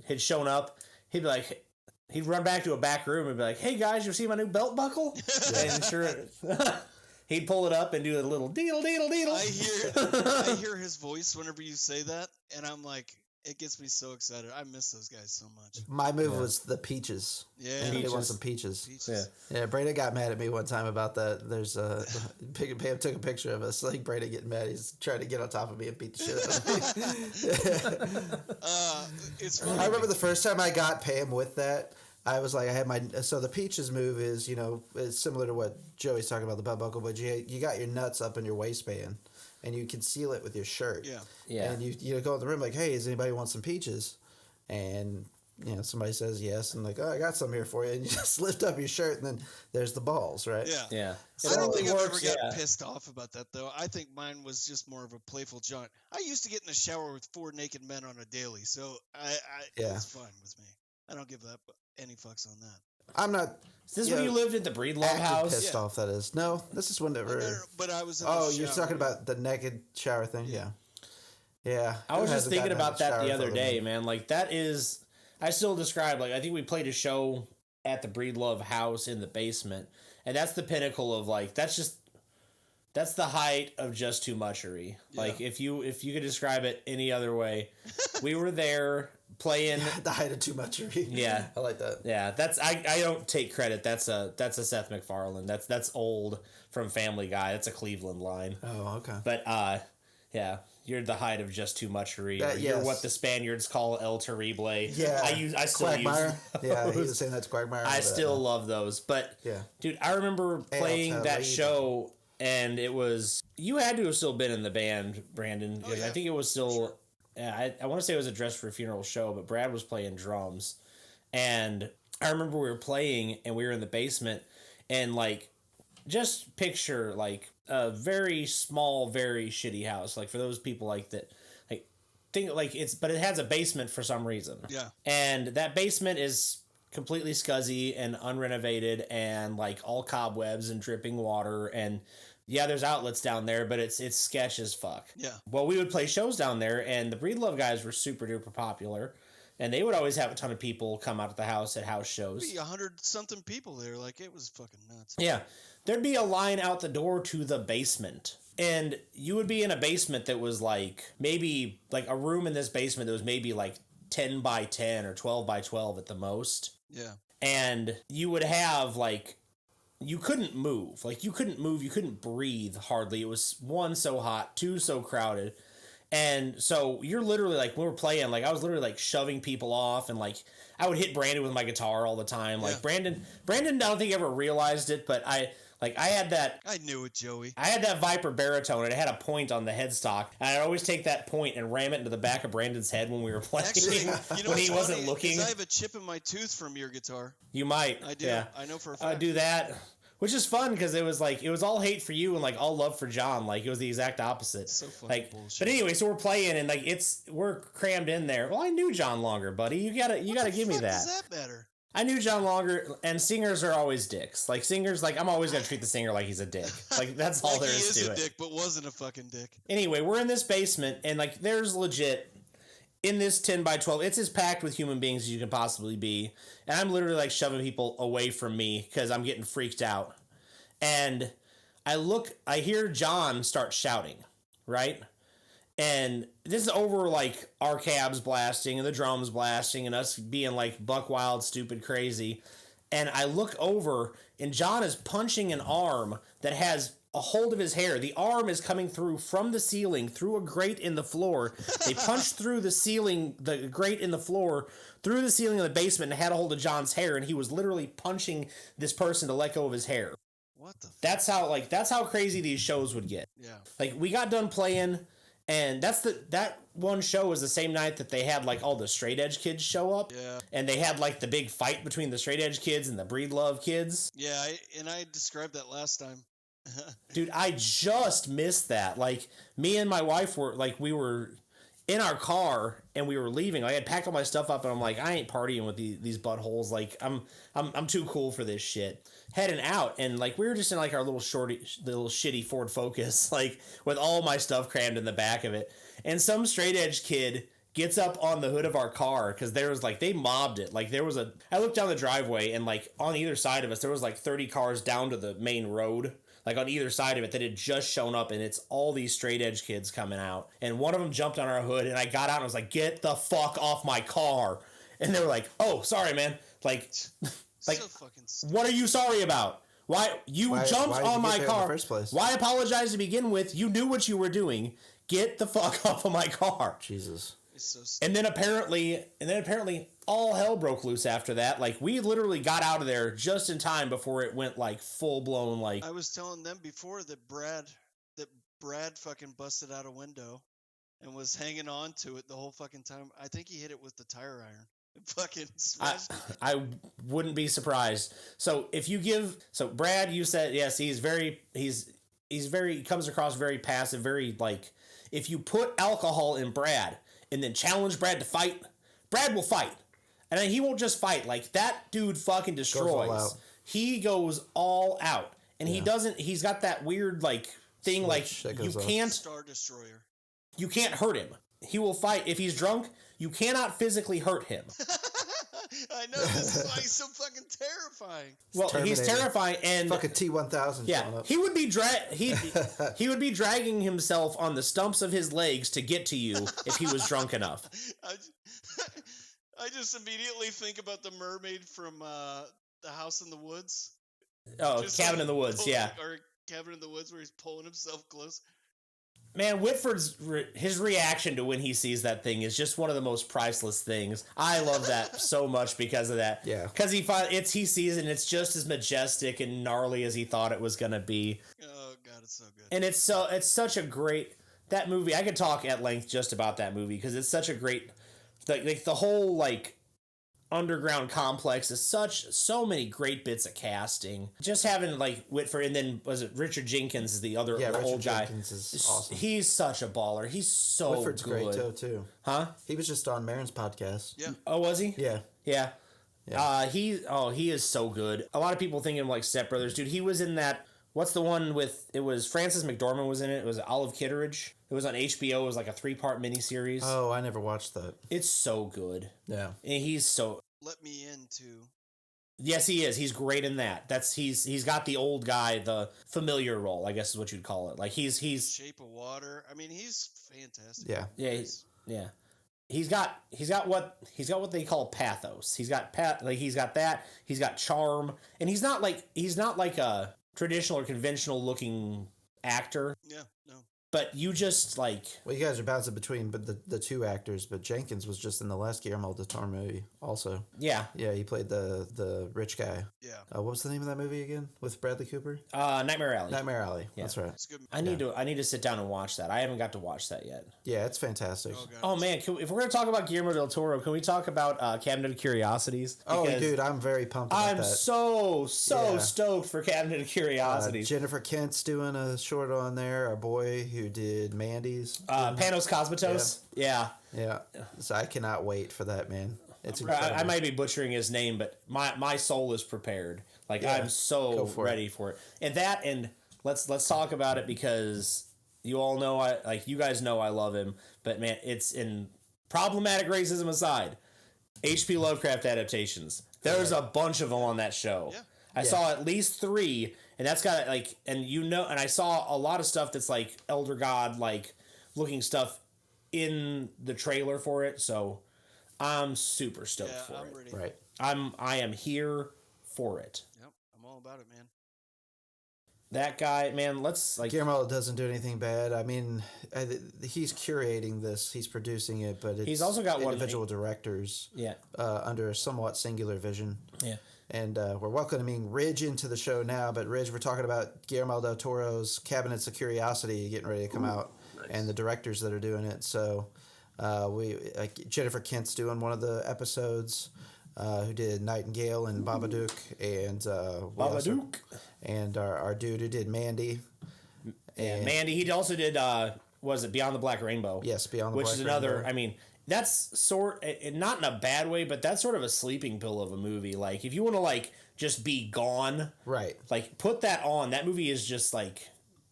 had shown up, he'd be like, he'd run back to a back room and be like, hey guys, you see my new belt buckle? And sure, he'd pull it up and do a little deedle. I hear his voice whenever you say that, and I'm like, it gets me so excited. I miss those guys so much. My move was the peaches. Yeah. Anybody wants some peaches? Yeah. Brady got mad at me one time about that. There's Pam took a picture of us, like Brady getting mad. He's trying to get on top of me and beat the shit out of me. It's funny. I remember the first time I got Pam with that. I was like, I had so the peaches move is, it's similar to what Joey's talking about, the belt buckle, but you got your nuts up in your waistband. And you conceal it with your shirt. Yeah. And you go in the room like, hey, does anybody want some peaches? And somebody says yes, and like, oh, I got some here for you. And you just lift up your shirt, and then there's the balls, right? Yeah. So I don't think I've ever works, got pissed off about that, though. I think mine was just more of a playful jaunt. I used to get in the shower with 4 naked men on a daily, so it's fine with me. I don't give any fucks on that. I'm not. Is this when you lived at the Breedlove house? Pissed off, that is. No, this is whenever. But I was in Oh, the you're shower. talking about the naked shower thing? Yeah. Yeah. I was just thinking about that the other day, man. Like, that is... I still describe, like, I think we played a show at the Breedlove house in the basement, and that's the pinnacle of, like, that's the height of just too muchery. Yeah. Like, if you could describe it any other way, we were there playing... the height of too muchery. Yeah. I like that. Yeah, that's... I don't take credit. That's a Seth MacFarlane. That's old from Family Guy. That's a Cleveland line. Oh, okay. But, yeah... You're the height of just too muchery. Yes. You're what the Spaniards call El Terrible. Yeah. I still Quagmire. use those. Yeah, he was saying that's Quagmire. I still love those. But, yeah. Dude, I remember playing that show, and it was... You had to have still been in the band, Brandon. Oh, yeah. I think it was still... Sure. Yeah, I want to say it was a Dress for a Funeral show, but Brad was playing drums. And I remember we were playing, and we were in the basement, and, like, just picture, like... a very small, very shitty house. Like, for those people like that, like, think like but it has a basement for some reason. Yeah. And that basement is completely scuzzy and unrenovated and like all cobwebs and dripping water. And yeah, there's outlets down there, but it's sketch as fuck. Yeah. Well, we would play shows down there, and the Breedlove guys were super duper popular. And they would always have a ton of people come out to the house at house shows. There'd be 100-something people there. Like, it was fucking nuts. Yeah. There'd be a line out the door to the basement. And you would be in a basement that was like, maybe, like a room in this basement that was maybe like 10 by 10 or 12 by 12 at the most. Yeah. And you would have, like, you couldn't move. Like, you couldn't move. You couldn't breathe hardly. It was, 1, so hot, 2, so crowded. And so you're literally like, when we were playing, like I was literally like shoving people off, and like I would hit Brandon with my guitar all the time. Like Brandon, I don't think ever realized it, but I had that. I knew it, Joey. I had that Viper baritone, and it had a point on the headstock, and I'd always take that point and ram it into the back of Brandon's head when we were playing. Actually, you know when he wasn't looking. I have a chip in my tooth from your guitar. You might. I do. Yeah. I know for a fact. I do that. Which is fun because it was all hate for you and like all love for John. Like it was the exact opposite. So fucking like, bullshit. But anyway, so we're playing and like we're crammed in there. Well, I knew John longer, buddy. You gotta give me that. Does that matter? I knew John longer, and singers are always dicks. Like singers, like I'm always gonna treat the singer like he's a dick. Like that's all there is to it. He is a dick, but wasn't a fucking dick. Anyway, we're in this basement, and like there's legit. In this 10 by 12, it's as packed with human beings as you can possibly be. And I'm literally like shoving people away from me because I'm getting freaked out. And I hear John start shouting, right? And this is over like our cabs blasting and the drums blasting and us being like buck wild, stupid, crazy. And I look over and John is punching an arm that has a hold of his hair. The arm is coming through from the ceiling, through a grate in the floor. They punched through the ceiling, the grate in the floor, through the ceiling of the basement and had a hold of John's hair. And he was literally punching this person to let go of his hair. What the? That's how crazy these shows would get. Yeah. Like we got done playing, and that one show was the same night that they had like all the straight edge kids show up. Yeah. And they had like the big fight between the straight edge kids and the Breedlove kids. Yeah, I described that last time. Dude, I just missed that. Like me and my wife we were in our car and we were leaving. I had packed all my stuff up and I'm like, I ain't partying with these buttholes. Like I'm too cool for this shit. Heading out and like we were just in like our little shitty Ford Focus, like with all my stuff crammed in the back of it. And some straight edge kid gets up on the hood of our car because there was like they mobbed it. Like I looked down the driveway and like on either side of us there was like 30 cars down to the main road. Like on either side of it that had just shown up, and it's all these straight edge kids coming out. And one of them jumped on our hood, and I got out and was like, "Get the fuck off my car!" And they were like, "Oh, sorry, man. Like, so fucking what are you sorry about? Why jumped on my car? In the first place? Why apologize to begin with? You knew what you were doing. Get the fuck off of my car." Jesus. So and then apparently all hell broke loose after that. Like we literally got out of there just in time before it went like full blown. Like I was telling them before that Brad fucking busted out a window and was hanging on to it the whole fucking time. I think he hit it with the tire iron. Fucking smashed it. I wouldn't be surprised. So Brad, you said yes. He comes across very passive, very like if you put alcohol in Brad. And then challenge Brad to fight, Brad will fight. And he won't just fight. Like, that dude fucking destroys. He goes all out. And he's got that weird, like, thing, Switch like, you can't... Star Destroyer. You can't hurt him. he will fight. If he's drunk, you cannot physically hurt him. I know, this is why he's so fucking terrifying. Well, he's terrifying, and fucking T-1000. Yeah, he would be he would be dragging himself on the stumps of his legs to get to you if he was drunk enough. I just immediately think about the mermaid from the House in the Woods. Oh, Cabin in the Woods, yeah. Or Cabin in the Woods, where he's pulling himself close. Man, Whitford's his reaction to when he sees that thing is just one of the most priceless things. I love that so much because of that. Yeah. Because he sees it and it's just as majestic and gnarly as he thought it was gonna be. Oh god, it's so good. And it's such a great that movie. I could talk at length just about that movie because it's such a great like the whole like underground complex is so many great bits of casting. Just having like Whitford, and then was it Richard Jenkins is the other old guy. Jenkins is awesome. He's such a baller. He's so Whitford's good. great too. Huh? He was just on Maron's podcast. Yeah. Oh, was he? Yeah. Yeah. He is so good. A lot of people think him like Step Brothers, dude. He was in that. What's the one with? It was Frances McDormand was in it. It was Olive Kitteridge. It was on HBO. It was like a 3-part miniseries. Oh, I never watched that. It's so good. Yeah. And he's so. Let Me In too. Yes, he is. He's great in that. He's got the old guy, the familiar role, I guess is what you'd call it. Like he's Shape of Water. I mean, he's fantastic. Yeah. Yeah. He's got what they call pathos. He's got that. He's got charm, and he's not like a traditional or conventional looking actor. Yeah, no. But you just like... Well, you guys are bouncing between the two actors, but Jenkins was just in the last Guillermo del Toro movie also. Yeah. Yeah, he played the rich guy. Yeah. What was the name of that movie again with Bradley Cooper? Nightmare Alley. Nightmare Alley. Yeah. That's right. It's good. I need to sit down and watch that. I haven't got to watch that yet. Yeah, it's fantastic. Oh man, if we're going to talk about Guillermo del Toro, can we talk about Cabinet of Curiosities? Because dude, I'm very pumped about that. I'm so stoked for Cabinet of Curiosities. Jennifer Kent's doing a short on there. Our boy who did Mandy's. Panos Cosmatos. Yeah. So I cannot wait for that, man. It's incredible. I might be butchering his name, but my soul is prepared. Like I'm so ready for it. And let's talk about it because you all know you guys know I love him, but man, it's in problematic racism aside. H.P. Lovecraft adaptations. There's a bunch of them on that show. Yeah. I saw at least 3, and that's got and I saw a lot of stuff that's like Elder God looking stuff in the trailer for it. So I'm super stoked for it. Ready. Right. I am here for it. Yep, I'm all about it, man. That guy, man, Guillermo doesn't do anything bad. I mean, he's curating this, he's producing it, but he's also got individual directors. Yeah. Under a somewhat singular vision. Yeah. And we're welcoming Ridge into the show now, but Ridge, we're talking about Guillermo del Toro's Cabinets of Curiosity getting ready to come out, nice. And the directors that are doing it. So Jennifer Kent's doing one of the episodes, who did Nightingale and Babadook, and Babadook, and our dude who did Mandy. And Mandy, he also did was it Beyond the Black Rainbow? Yes, Beyond the Black Rainbow. Which is another. Rainbow. I mean, that's not in a bad way, but that's sort of a sleeping pill of a movie. Like if you want to just be gone, right? Put that on. That movie is just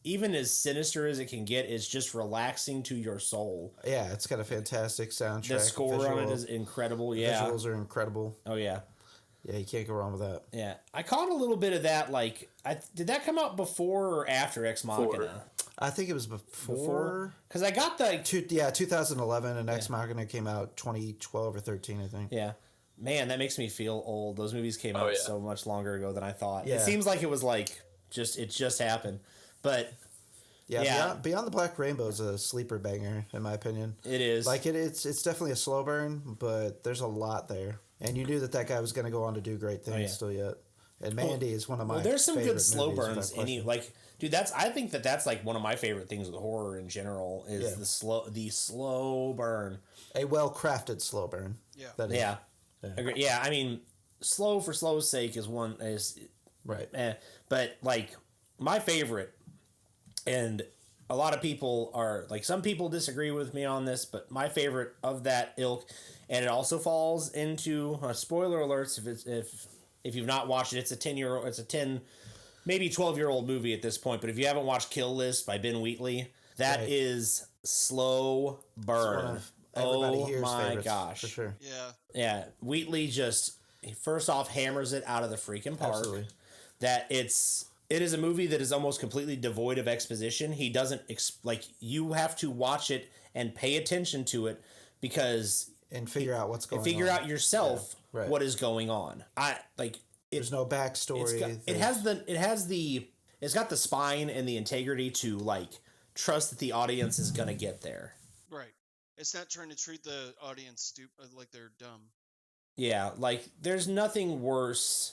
even as sinister as it can get, it's just relaxing to your soul. Yeah, it's got a fantastic soundtrack. The score on it is incredible. Yeah, visuals are incredible. Oh yeah. Yeah, you can't go wrong with that. Yeah, I caught a little bit of that. Did that come out before or after Ex Machina? I think it was before. Because I got 2011, and Ex Machina came out 2012 or 13, I think. Yeah. Man, that makes me feel old. Those movies came out so much longer ago than I thought. Yeah. It seems like it was it just happened. But Beyond the Black Rainbow is a sleeper banger, in my opinion. It is. It's definitely a slow burn, but there's a lot there. And you knew that guy was going to go on to do great things still yet. And Mandy is one of my there's some good slow movies, burns. Dude, I think that's one of my favorite things with horror in general is the slow burn. A well-crafted slow burn. Yeah. Agree. Yeah, I mean, slow for slow's sake is right. But my favorite, and a lot of people are some people disagree with me on this, but my favorite of that ilk, and it also falls into spoiler alerts if you've not watched it. It's a 10 maybe 12-year-old movie at this point, but if you haven't watched Kill List by Ben Wheatley, that is slow burn. Oh my gosh. For sure. Yeah. Yeah. Wheatley just, first off, hammers it out of the freaking park. Absolutely. That it is a movie that is almost completely devoid of exposition. He doesn't, you have to watch it and pay attention to it because... And figure out what's going on. Figure out yourself what is going on. There's no backstory. It's got the spine and the integrity to trust that the audience is gonna get there. Right. It's not trying to treat the audience stupid like they're dumb. Yeah, there's nothing worse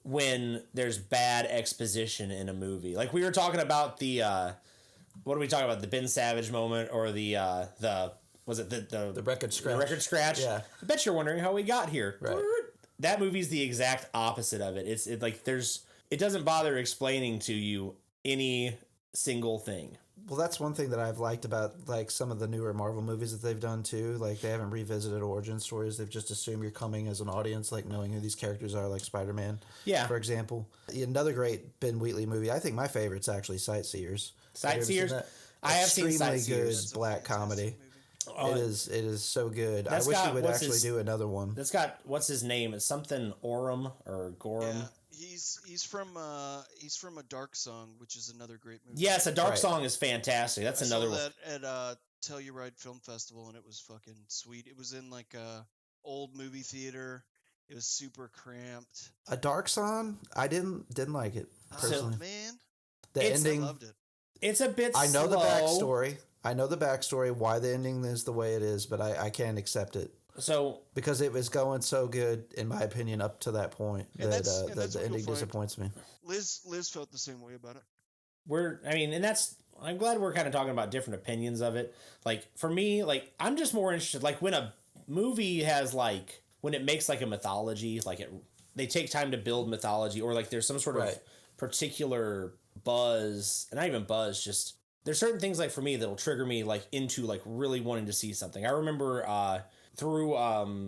when there's bad exposition in a movie. Like we were talking about the what are we talking about? The Ben Savage moment or the was it the record scratch? The record scratch. Yeah. I bet you're wondering how we got here. Right. That movie's the exact opposite of it. It doesn't bother explaining to you any single thing. Well, that's one thing that I've liked about some of the newer Marvel movies that they've done too. They haven't revisited origin stories. They've just assumed you're coming as an audience, knowing who these characters are, like Spider-Man. Yeah. For example, another great Ben Wheatley movie. I think my favorite's actually Sightseers. Sightseers. I have seen Sightseers. Good black comedy. Oh, it is so good. I wish he would actually do another one. That's got, what's his name? It's something Oram or Gorham. Yeah. He's from A Dark Song, which is another great movie. Yes, A Dark Song is fantastic. That's another one. I saw that at Telluride Film Festival, and it was fucking sweet. It was in a old movie theater. It was super cramped. A Dark Song? I didn't like it personally. Oh, man, the ending. I loved it. It's a bit. I know slow. the backstory. I know the backstory why the ending is the way it is, but I can't accept it. So because it was going so good, in my opinion, up to that point, that the ending disappoints me. Liz felt the same way about it. I'm glad we're kind of talking about different opinions of it. For me, I'm just more interested, when a movie has when it makes a mythology, they take time to build mythology, or there's some sort of particular buzz, and not even buzz, just there's certain things for me that'll trigger me into really wanting to see something. I remember through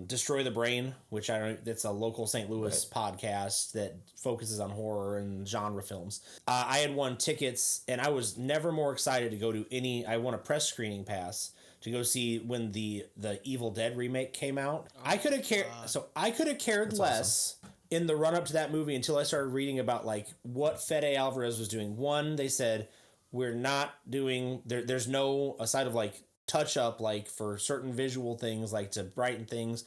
Destroy the Brain, which it's a local St. Louis podcast that focuses on horror and genre films. I had won tickets, and I was never more excited to go to I won a press screening pass to go see when the Evil Dead remake came out. I could have cared less in the run up to that movie until I started reading about what Fede Alvarez was doing. One, they said we're not doing there's no, aside of touch up for certain visual things, to brighten things,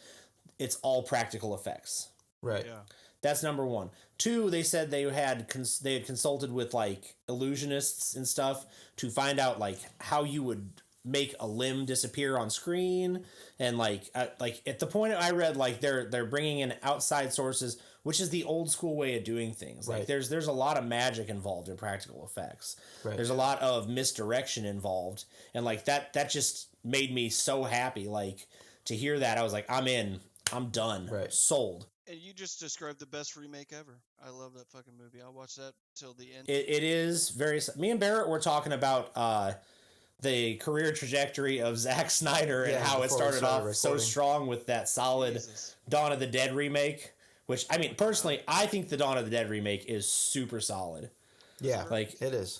it's all practical effects. Right. Yeah. That's number one. Two, they said they had consulted with illusionists and stuff to find out how you would make a limb disappear on screen, and at the point I read they're bringing in outside sources, which is the old school way of doing things. There's a lot of magic involved in practical effects. Right. There's a lot of misdirection involved, and that just made me so happy. To hear that, I was I'm in, I'm done, sold. And you just described the best remake ever. I love that fucking movie. I'll watch that till the end. It is very. Me and Barrett were talking about the career trajectory of Zack Snyder and how it started off so strong with that solid Dawn of the Dead remake. Which, personally, I think the Dawn of the Dead remake is super solid. Yeah, it is.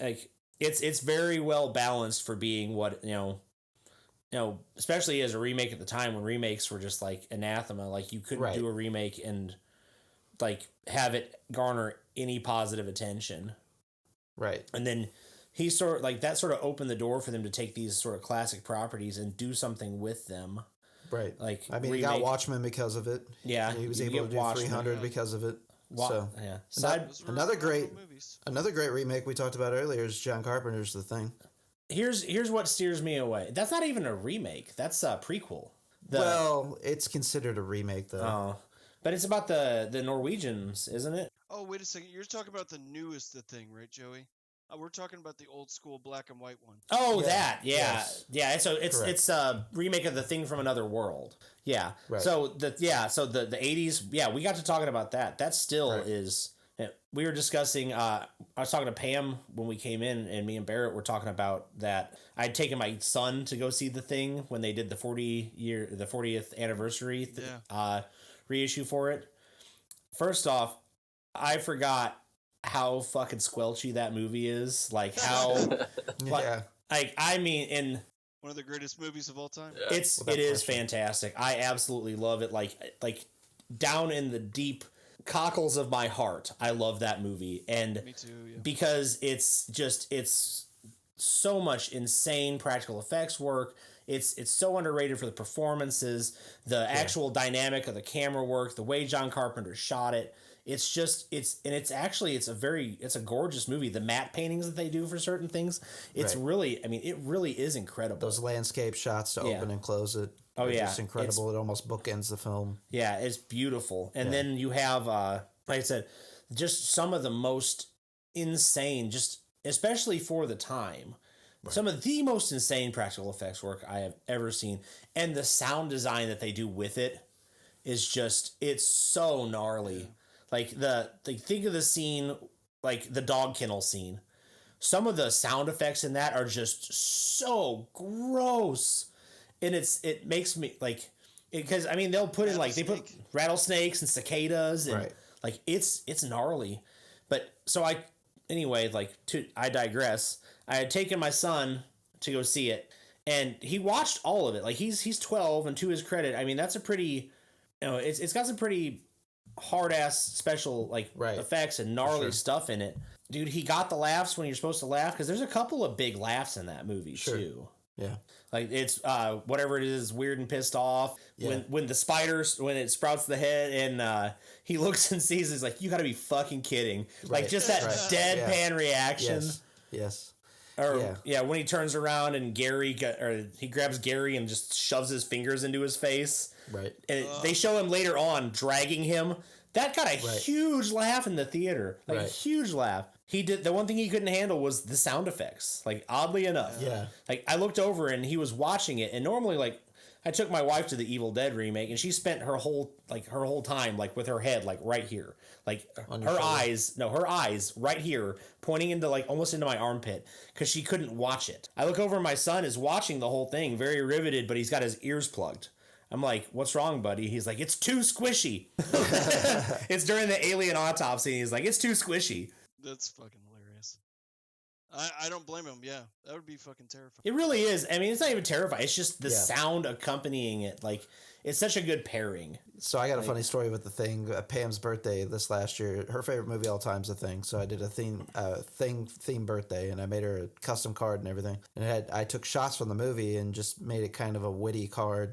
It's very well balanced for being what, especially as a remake at the time when remakes were just anathema. You couldn't do a remake and have it garner any positive attention. Right. And then he that sort of opened the door for them to take these sort of classic properties and do something with them. Right. He got Watchmen because of it. Yeah. He was able to do Watchmen, 300 because of it. Another great remake we talked about earlier is John Carpenter's The Thing. Here's what steers me away. That's not even a remake. That's a prequel. Well, it's considered a remake though. Oh. But it's about the Norwegians, isn't it? Oh, wait a second. You're talking about the newest The Thing, right, Joey? We're talking about the old school black and white one. Oh, yeah. That, yeah, yes. Yeah. So it's a remake of The Thing from Another World. Yeah. Right. So the 80s. Yeah, we got to talking about that. That still is. We were discussing. I was talking to Pam when we came in, and me and Barrett were talking about that. I'd taken my son to go see The Thing when they did the 40th anniversary reissue for it. First off, I forgot how fucking squelchy that movie is. one of the greatest movies of all time. Yeah. It is fantastic. I absolutely love it. Like down in the deep cockles of my heart, I love that movie. And me too, yeah. Because it's so much insane practical effects work. It's so underrated for the performances, the actual dynamic of the camera work, the way John Carpenter shot it. It's a gorgeous movie. The matte paintings that they do for certain things, it really is incredible. Those landscape shots to open and close it. Oh yeah, just incredible. It almost bookends the film. Yeah, it's beautiful. And then you have, like I said, just some of the most insane, just especially for the time, some of the most insane practical effects work I have ever seen, and the sound design that they do with it is just, it's so gnarly. Yeah. Like think of the scene, like the dog kennel scene. Some of the sound effects in that are just so gross. And it makes me like, because I mean, they'll put in like, they put rattlesnakes and cicadas and like, it's gnarly. But so I digress. I had taken my son to go see it, and he watched all of it. Like he's 12, and to his credit, I mean, that's a pretty, it's got some pretty hard ass special effects and gnarly stuff in it. Dude, he got the laughs when you're supposed to laugh, because there's a couple of big laughs in that movie too. Yeah. Like it's whatever it is, weird and pissed off. Yeah. When the spiders, when it sprouts the head and he looks and sees, he's like, you gotta be fucking kidding. Like just that deadpan reaction. Yes. Or when he turns around and he grabs Gary and just shoves his fingers into his face. Right. And they show him later on dragging him. That got a huge laugh in the theater. Like a huge laugh. He did, the one thing he couldn't handle was the sound effects. Like oddly enough. Yeah. Like I looked over and he was watching it, and normally like I took my wife to the Evil Dead remake, and she spent her whole time like with her head like right here. Like her eyes right here, pointing into like almost into my armpit, because she couldn't watch it. I look over and my son is watching the whole thing, very riveted, but he's got his ears plugged. I'm like, what's wrong, buddy? He's like, it's too squishy. It's during the alien autopsy, and he's like, it's too squishy. That's fucking hilarious. I don't blame him. Yeah, that would be fucking terrifying. It really is. I mean, it's not even terrifying. It's just the sound accompanying it. Like, it's such a good pairing. So I got a funny story with The Thing. Pam's birthday this last year, her favorite movie all time is The Thing. So I did a theme birthday, and I made her a custom card and everything. And I took shots from the movie and just made it kind of a witty card,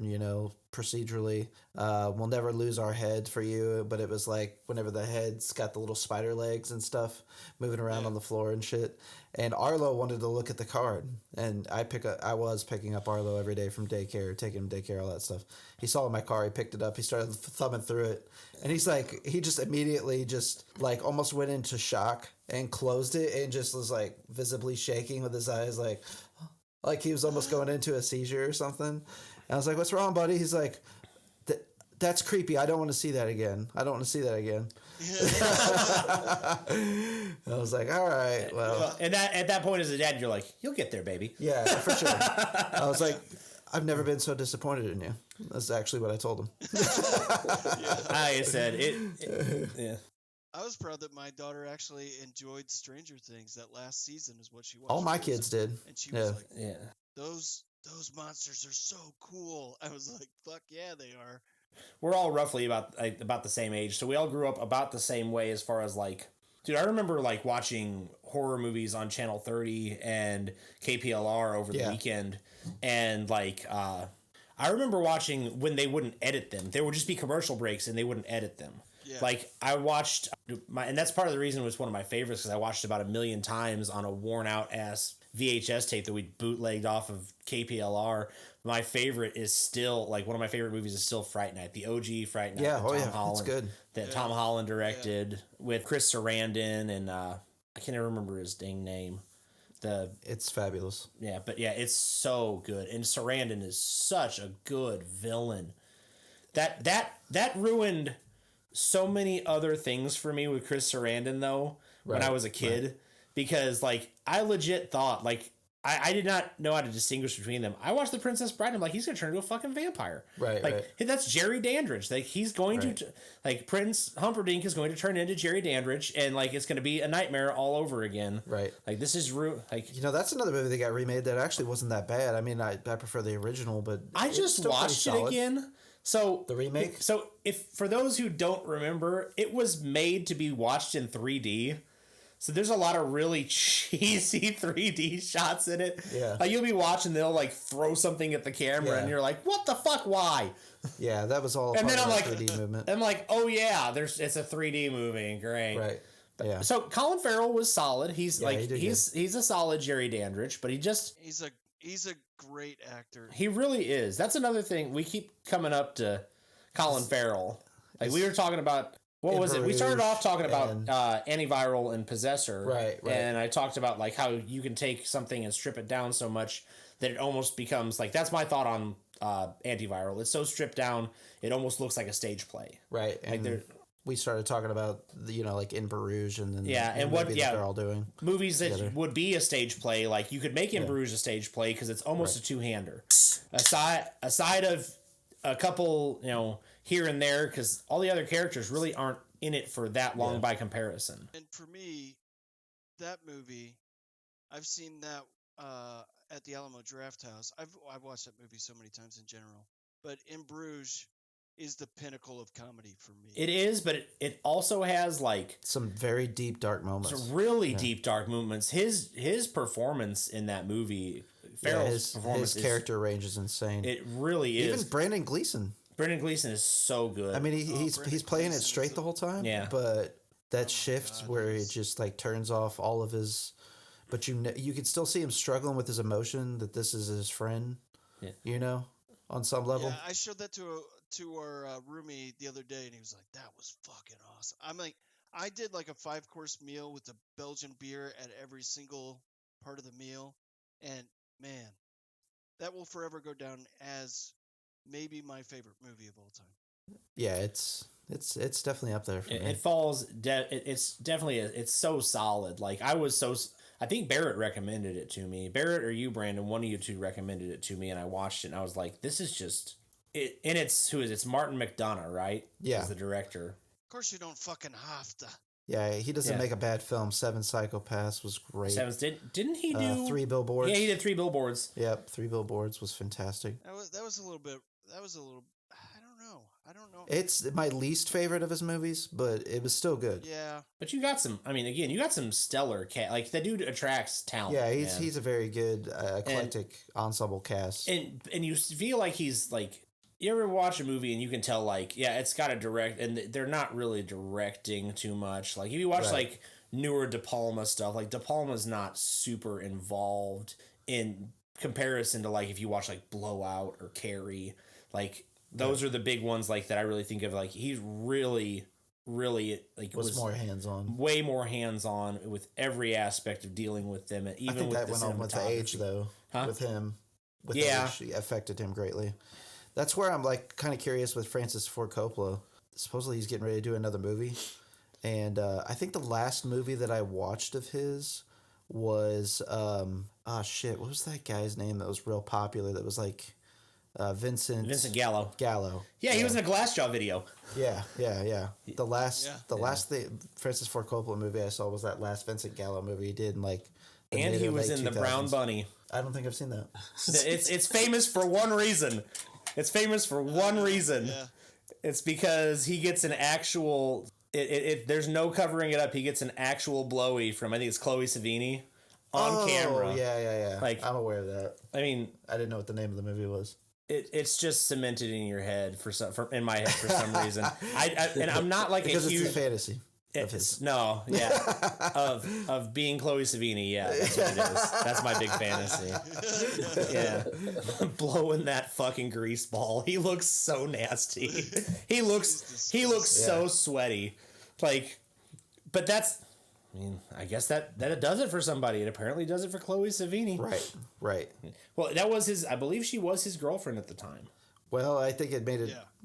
procedurally. We'll never lose our head for you, but it was like whenever the head's got the little spider legs and stuff moving around on the floor and shit. And Arlo wanted to look at the card, and I was picking up Arlo every day from daycare, taking him to daycare, all that stuff. He saw my car, he picked it up, he started thumbing through it, and he just immediately just like almost went into shock and closed it and just was like visibly shaking with his eyes, like he was almost going into a seizure or something. And I was like, "What's wrong, buddy?" He's like, "That's creepy. I don't want to see that again. I was like, all right, well. And at that point as a dad, you're like, you'll get there, baby. Yeah, for sure. I was like, I've never been so disappointed in you. That's actually what I told him. I said it. Yeah. I was proud that my daughter actually enjoyed Stranger Things. That last season is what she watched. All my kids did. And she was like, those monsters are so cool. I was like, fuck yeah, they are. We're all roughly about the same age, so we all grew up about the same way as far as like, dude, I remember like watching horror movies on Channel 30 and KPLR over the weekend, and like I remember watching when they wouldn't edit them. There would just be commercial breaks and they wouldn't edit them. Yeah. Like I watched and that's part of the reason it was one of my favorites, because I watched about 1 million times on a worn out ass VHS tape that we bootlegged off of KPLR. My favorite is still, like, one of my favorite movies is still Fright Night, the OG Fright Night. Yeah, Holland, it's good. That Tom Holland directed with Chris Sarandon and I can't even remember his dang name. It's fabulous. Yeah, but yeah, it's so good, and Sarandon is such a good villain. That ruined so many other things for me with Chris Sarandon though when I was a kid, because like I legit thought like I did not know how to distinguish between them. I watched The Princess Bride and I'm like, he's going to turn into a fucking vampire. Right, like, right. That's Jerry Dandridge. Like, he's going to, like, Prince Humperdinck is going to turn into Jerry Dandridge, and, like, it's going to be a nightmare all over again. Right. Like, this is, like... You know, that's another movie that got remade that actually wasn't that bad. I mean, I prefer the original, but... I just watched it again. So... The remake? So, if for those who don't remember, it was made to be watched in 3D. So there's a lot of really cheesy 3D shots in it. Yeah. Like you'll be watching, they'll like throw something at the camera, and you're like, "What the fuck? Why?" Yeah, that was all. And then I'm like, 3D movement. I'm like, "Oh yeah, it's a 3D movie, great." Right. Yeah. So Colin Farrell was solid. He's he's a solid Jerry Dandridge, but he's a great actor. He really is. That's another thing we keep coming up to Colin Farrell. Like we were talking about. What was it? We started off talking about Antiviral and Possessor. Right. And I talked about like how you can take something and strip it down so much that it almost becomes like, that's my thought on Antiviral. It's so stripped down, it almost looks like a stage play. Right. Like and we started talking about, like In Bruges and then and what they're all doing. Movies that would be a stage play, like you could make In Bruges a stage play because it's almost a two-hander. Aside of a couple, here and there, because all the other characters really aren't in it for that long by comparison. And for me, that movie, I've seen that at the Alamo Drafthouse. I've watched that movie so many times in general. But In Bruges is the pinnacle of comedy for me. It is, but it also has like some very deep, dark moments. Some really deep, dark moments. His performance in that movie, Farrell's performance, his character range is insane. It really is. Even Brendan Gleeson. Brendan Gleeson is so good. I mean, he's playing it straight the whole time. Yeah. But that shift where it just like turns off all of his, but you can still see him struggling with his emotion that this is his friend. Yeah. On some level. Yeah, I showed that to our roomie the other day, and he was like, "That was fucking awesome." I'm like, I did like a 5-course meal with the Belgian beer at every single part of the meal, and man, that will forever go down as maybe my favorite movie of all time. Yeah, it's definitely up there for me. It falls. It's definitely it's so solid. Like I think Barrett recommended it to me. Barrett or you, Brandon, one of you two recommended it to me, and I watched it, and I was like, this is just it. And it's Martin McDonagh, right? Yeah, as the director. Of course, you don't fucking have to. Yeah, he doesn't make a bad film. 7 Psychopaths was great. Didn't he do 3 Billboards? Yeah, he did 3 Billboards. Yep, 3 Billboards was fantastic. That was a little. I don't know. It's my least favorite of his movies, but it was still good. Yeah. But you got some. I mean, again, you got some stellar cast. Like that dude attracts talent. Yeah, he's a very good eclectic ensemble cast. And you feel like he's like. You ever watch a movie and you can tell like, yeah, it's got a direct, and they're not really directing too much. Like if you watch like newer De Palma stuff, like De Palma's not super involved in comparison to like if you watch like Blowout or Carrie, like those are the big ones like that I really think of. Like he's really like was more hands-on, way more hands-on with every aspect of dealing with them. And even I think with that the went on with the age though, with him, with age, it affected him greatly. That's where I'm like kind of curious with Francis Ford Coppola. Supposedly he's getting ready to do another movie, and I think the last movie that I watched of his was what was that guy's name that was real popular? That was like Vincent Gallo. Yeah, he was in a Glassjaw video. Yeah. The last Francis Ford Coppola movie I saw was that last Vincent Gallo movie he did in like. And he was in The Brown Bunny. I don't think I've seen that. It's famous for one reason. Yeah. It's because he gets an actual. There's no covering it up. He gets an actual blowy from I think it's Chloe Savini on camera. Yeah. Like I'm aware of that. I mean, I didn't know what the name of the movie was. It's just cemented in your head in my head for some reason. And I'm not like because a huge it's a fantasy. Of being Chloe Savini, that's what it is. That's my big fantasy. Yeah, blowing that fucking grease ball. He looks so nasty. He looks so sweaty. Like, but that's. I mean, I guess that it does it for somebody. It apparently does it for Chloe Savini. Right. Well, that was his. I believe she was his girlfriend at the time. Well, I think it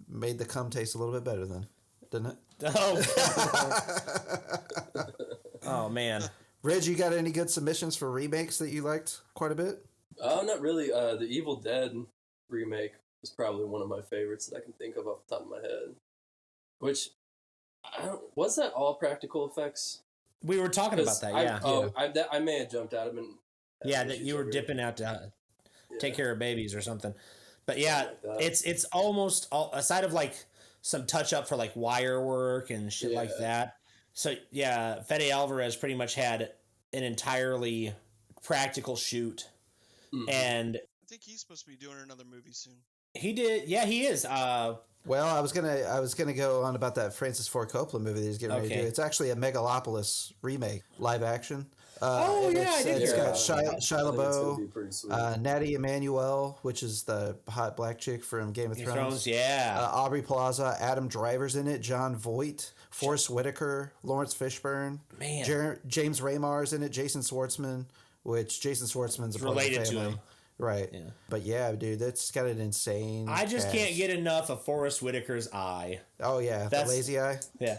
made the cum taste a little bit better then, didn't it? Oh, oh man. Reg, you got any good submissions for remakes that you liked quite a bit? Not really. The Evil Dead remake is probably one of my favorites that I can think of off the top of my head. Which, was that all practical effects? We were talking about that, yeah. I may have jumped out of it. Yeah, that you were dipping out to take care of babies or something. But yeah, it's almost all, aside of like some touch up for like wire work and shit like that. So yeah, Fede Alvarez pretty much had an entirely practical shoot, and I think he's supposed to be doing another movie soon. He did, yeah, he is. Well, I was gonna go on about that Francis Ford Coppola movie that he's getting ready to do. It's actually a Megalopolis remake, live action. I did. It's got Shia LaBeouf, Natty Emanuel, which is the hot black chick from Game of Thrones. Aubrey Plaza, Adam Driver's in it, John Voight, Forrest Whitaker, Lawrence Fishburne, James Raymar's in it, Jason Schwartzman, which Jason Schwartzman's related to him. Right. Yeah. But yeah, dude, that's got an insane I just can't get enough of Forrest Whitaker's eye. Oh yeah, the lazy eye. Yeah.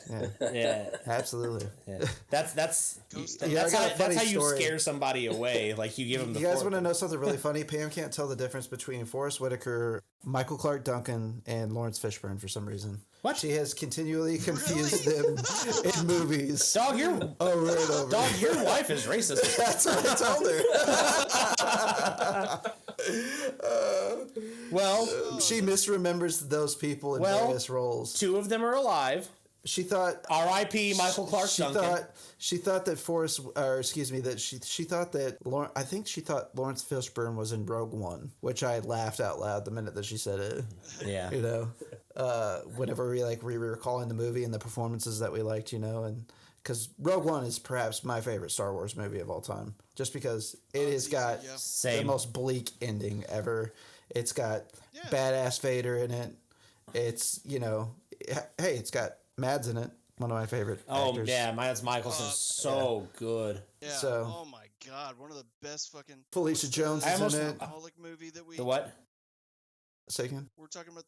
Absolutely. Yeah. That's how you scare somebody away. Like you give them the. You guys want to know something really funny? Pam can't tell the difference between Forrest Whitaker, Michael Clark Duncan, and Lawrence Fishburne for some reason. What? She has continually confused them in movies. Dog, over and over. Dog, your wife is racist. That's what I told her. Well, she misremembers those people in various roles. Two of them are alive. She thought R.I.P. Michael Clark Duncan. She thought that she thought that I think she thought Lawrence Fishburne was in Rogue One, which I laughed out loud the minute that she said it. Yeah. You know, whenever we were recalling the movie and the performances that we liked, you know, and because Rogue One is perhaps my favorite Star Wars movie of all time, just because it has got the most bleak ending ever. It's got badass Vader in it. It's, you know, hey, it's got Mads in it. One of my favorite actors. Yeah, Mads Mikkelsen's good. Yeah. So, oh my god, one of the best fucking. Felicia Jones is in it. Movie that we. The what? Say again. We were talking about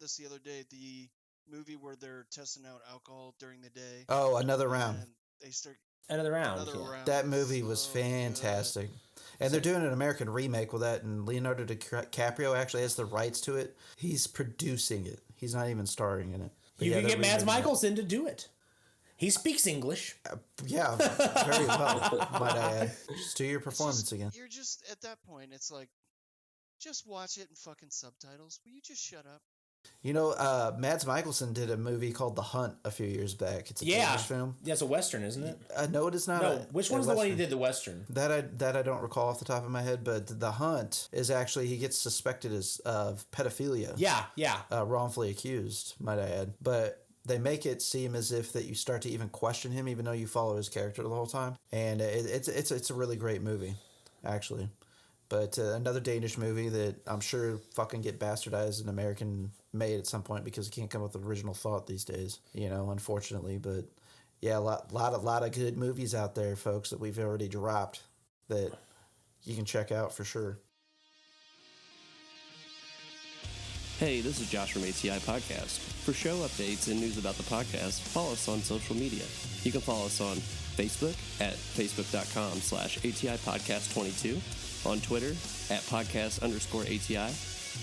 this the other day. The movie where they're testing out alcohol during the day. Oh, Another Round. And they start. Another round. That movie was fantastic. Good. And they're doing an American remake with that, and Leonardo DiCaprio actually has the rights to it. He's producing it. He's not even starring in it. But you can get Mads Mikkelsen to do it. He speaks English. Yeah, very well, might I add. Just do your performance again. You're just, at that point, it's like, just watch it in fucking subtitles. Will you just shut up? You know, Mads Mikkelsen did a movie called The Hunt a few years back. It's a Danish film. Yeah, it's a Western, isn't it? No, it is not. No, which one's the one he did the Western? That I don't recall off the top of my head, but The Hunt is actually, he gets suspected of pedophilia. Yeah. Wrongfully accused, might I add. But they make it seem as if that you start to even question him, even though you follow his character the whole time. And it's a really great movie, actually. But another Danish movie that I'm sure fucking get bastardized and American made at some point because it can't come up with original thought these days, you know, unfortunately. But yeah, a lot of good movies out there, folks, that we've already dropped that you can check out for sure. Hey, this is Josh from ATI Podcast. For show updates and news about the podcast, follow us on social media. You can follow us on Facebook at facebook.com/ATI Podcast 22. On Twitter, at podcast_ATI.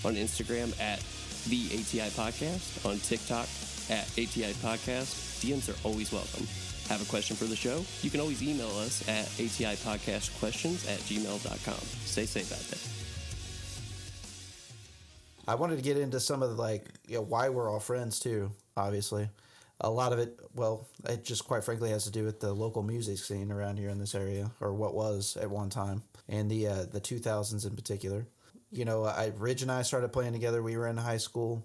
On Instagram, at the ATI Podcast. On TikTok, at ATI Podcast. DMs are always welcome. Have a question for the show? You can always email us at atipodcastquestions@gmail.com. Stay safe out there. I wanted to get into some of the, why we're all friends, too, obviously. A lot of it, it just quite frankly has to do with the local music scene around here in this area, or what was at one time, and the 2000s in particular. You know, Ridge and I started playing together. We were in high school,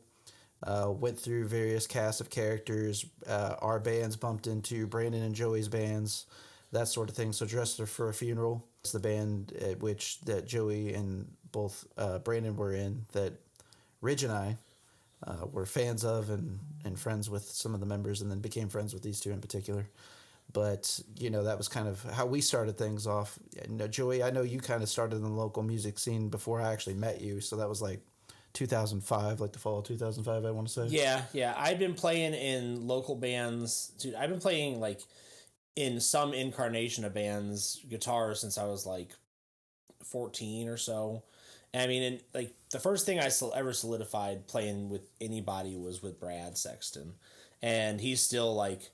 went through various casts of characters. Our bands bumped into Brandon and Joey's bands, that sort of thing. So Dressed for a Funeral is the band at which that Joey and both Brandon were in, that Ridge and I were fans of and friends with some of the members, and then became friends with these two in particular. But, you know, that was kind of how we started things off. Joey, I know you kind of started in the local music scene before I actually met you, so that was like 2005, like the fall of 2005, I want to say. Yeah. I've been playing in local bands. Dude, I've been playing, in some incarnation of bands guitar since I was like 14 or so. I mean, and like the first thing I ever solidified playing with anybody was with Brad Sexton, and he's still like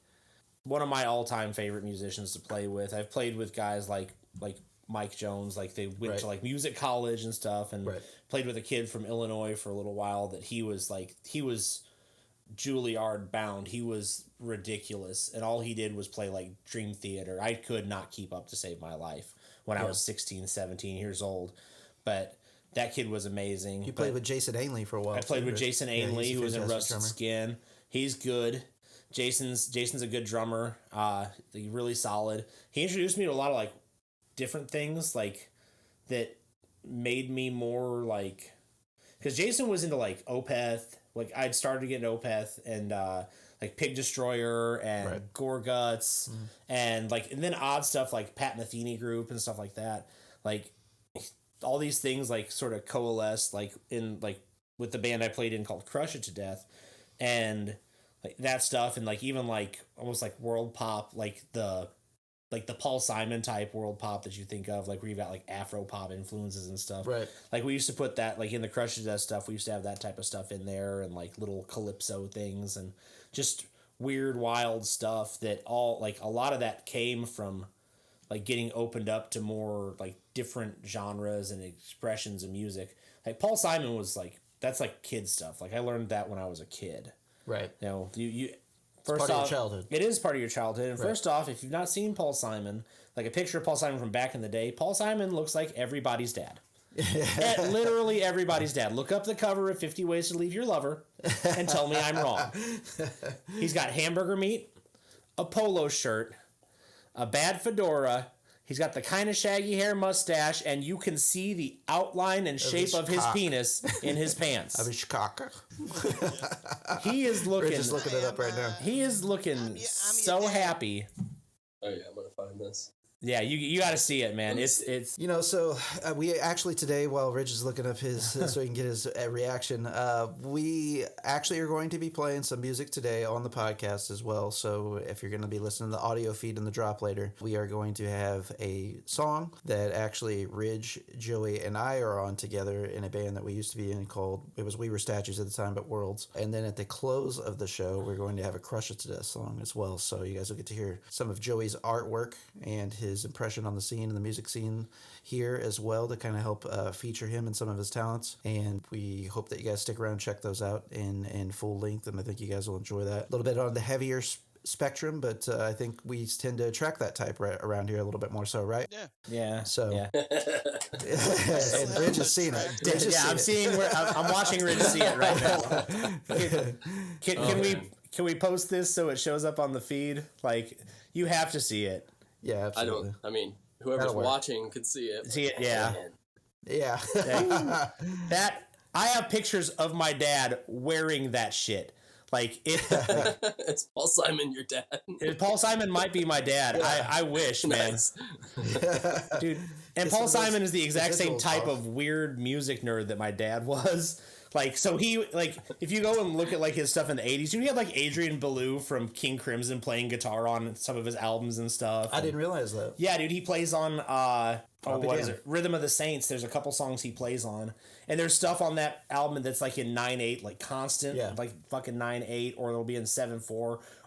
one of my all-time favorite musicians to play with. I've played with guys like Mike Jones, like they went to like music college and stuff, and played with a kid from Illinois for a little while that he was Juilliard bound. He was ridiculous, and all he did was play like Dream Theater. I could not keep up to save my life when I was 16, 17 years old, but that kid was amazing. You played with Jason Ainley for a while. I played with Jason Ainley, who was in Rusted Skin. He's good. Jason's a good drummer. Really solid. He introduced me to a lot of like different things like that made me more like, because Jason was into like Opeth. Like I'd started to get into Opeth and like Pig Destroyer and Gore Guts and then odd stuff like Pat Metheny Group and stuff like that. Like all these things like sort of coalesced like in like with the band I played in called Crush It to Death, and like that stuff, and like even like almost like world pop, like the Paul Simon type world pop that you think of, like where you've got like Afro pop influences and stuff. Right. Like we used to put that like in the Crush It to Death stuff. We used to have that type of stuff in there, and like little calypso things and just weird, wild stuff that all like a lot of that came from like getting opened up to more like different genres and expressions of music. Like Paul Simon was like, that's like kid stuff. Like I learned that when I was a kid. Right. You know, you first part of your childhood. It is part of your childhood. And first off, if you've not seen Paul Simon, like a picture of Paul Simon from back in the day, Paul Simon looks like everybody's dad. Literally everybody's dad. Look up the cover of 50 Ways to Leave Your Lover and tell me I'm wrong. He's got hamburger meat, a polo shirt, a bad fedora. He's got the kind of shaggy hair mustache, and you can see the outline and shape of his penis in his pants. Of his cock. He is looking... We're just looking it up right now. He is looking so happy. Oh, yeah, I'm going to find this. Yeah, you got to see it, man. It's you know, so we actually today, while Rich is looking up his so he can get his reaction, we actually are going to be playing some music today on the podcast as well. So if you're going to be listening to the audio feed in the drop later, we are going to have a song that actually Ridge, Joey, and I are on together in a band that we used to be in called, it was We Were Statues at the time, but Worlds. And then at the close of the show, we're going to have a Crush It to Death song as well. So you guys will get to hear some of Joey's artwork and his impression on the scene and the music scene here as well to kind of help feature him and some of his talents. And we hope that you guys stick around and check those out in full length, and I think you guys will enjoy that. A little bit on the heavier spectrum, but I think we tend to attract that type around here a little bit more so, right? Yeah. So yeah. And Rich has seen it. I'm watching Rich see it right now. Can we post this so it shows up on the feed? Like, you have to see it. Yeah, absolutely. I mean, whoever's watching could see it. See it, yeah. Yeah. That I have pictures of my dad wearing that shit. Like it. It's Paul Simon, your dad. Paul Simon might be my dad. Yeah. I wish, man. Dude. And Paul Simon is the exact same type of weird music nerd that my dad was. Like, so he, like, if you go and look at, like, his stuff in the 80s, you had, like, Adrian Belew from King Crimson playing guitar on some of his albums and stuff. I didn't realize that. Yeah, dude, he plays on, what is it? Rhythm of the Saints. There's a couple songs he plays on. And there's stuff on that album that's, like, in 9/8, like, constant, like, fucking 9/8, or they'll be in 7/4,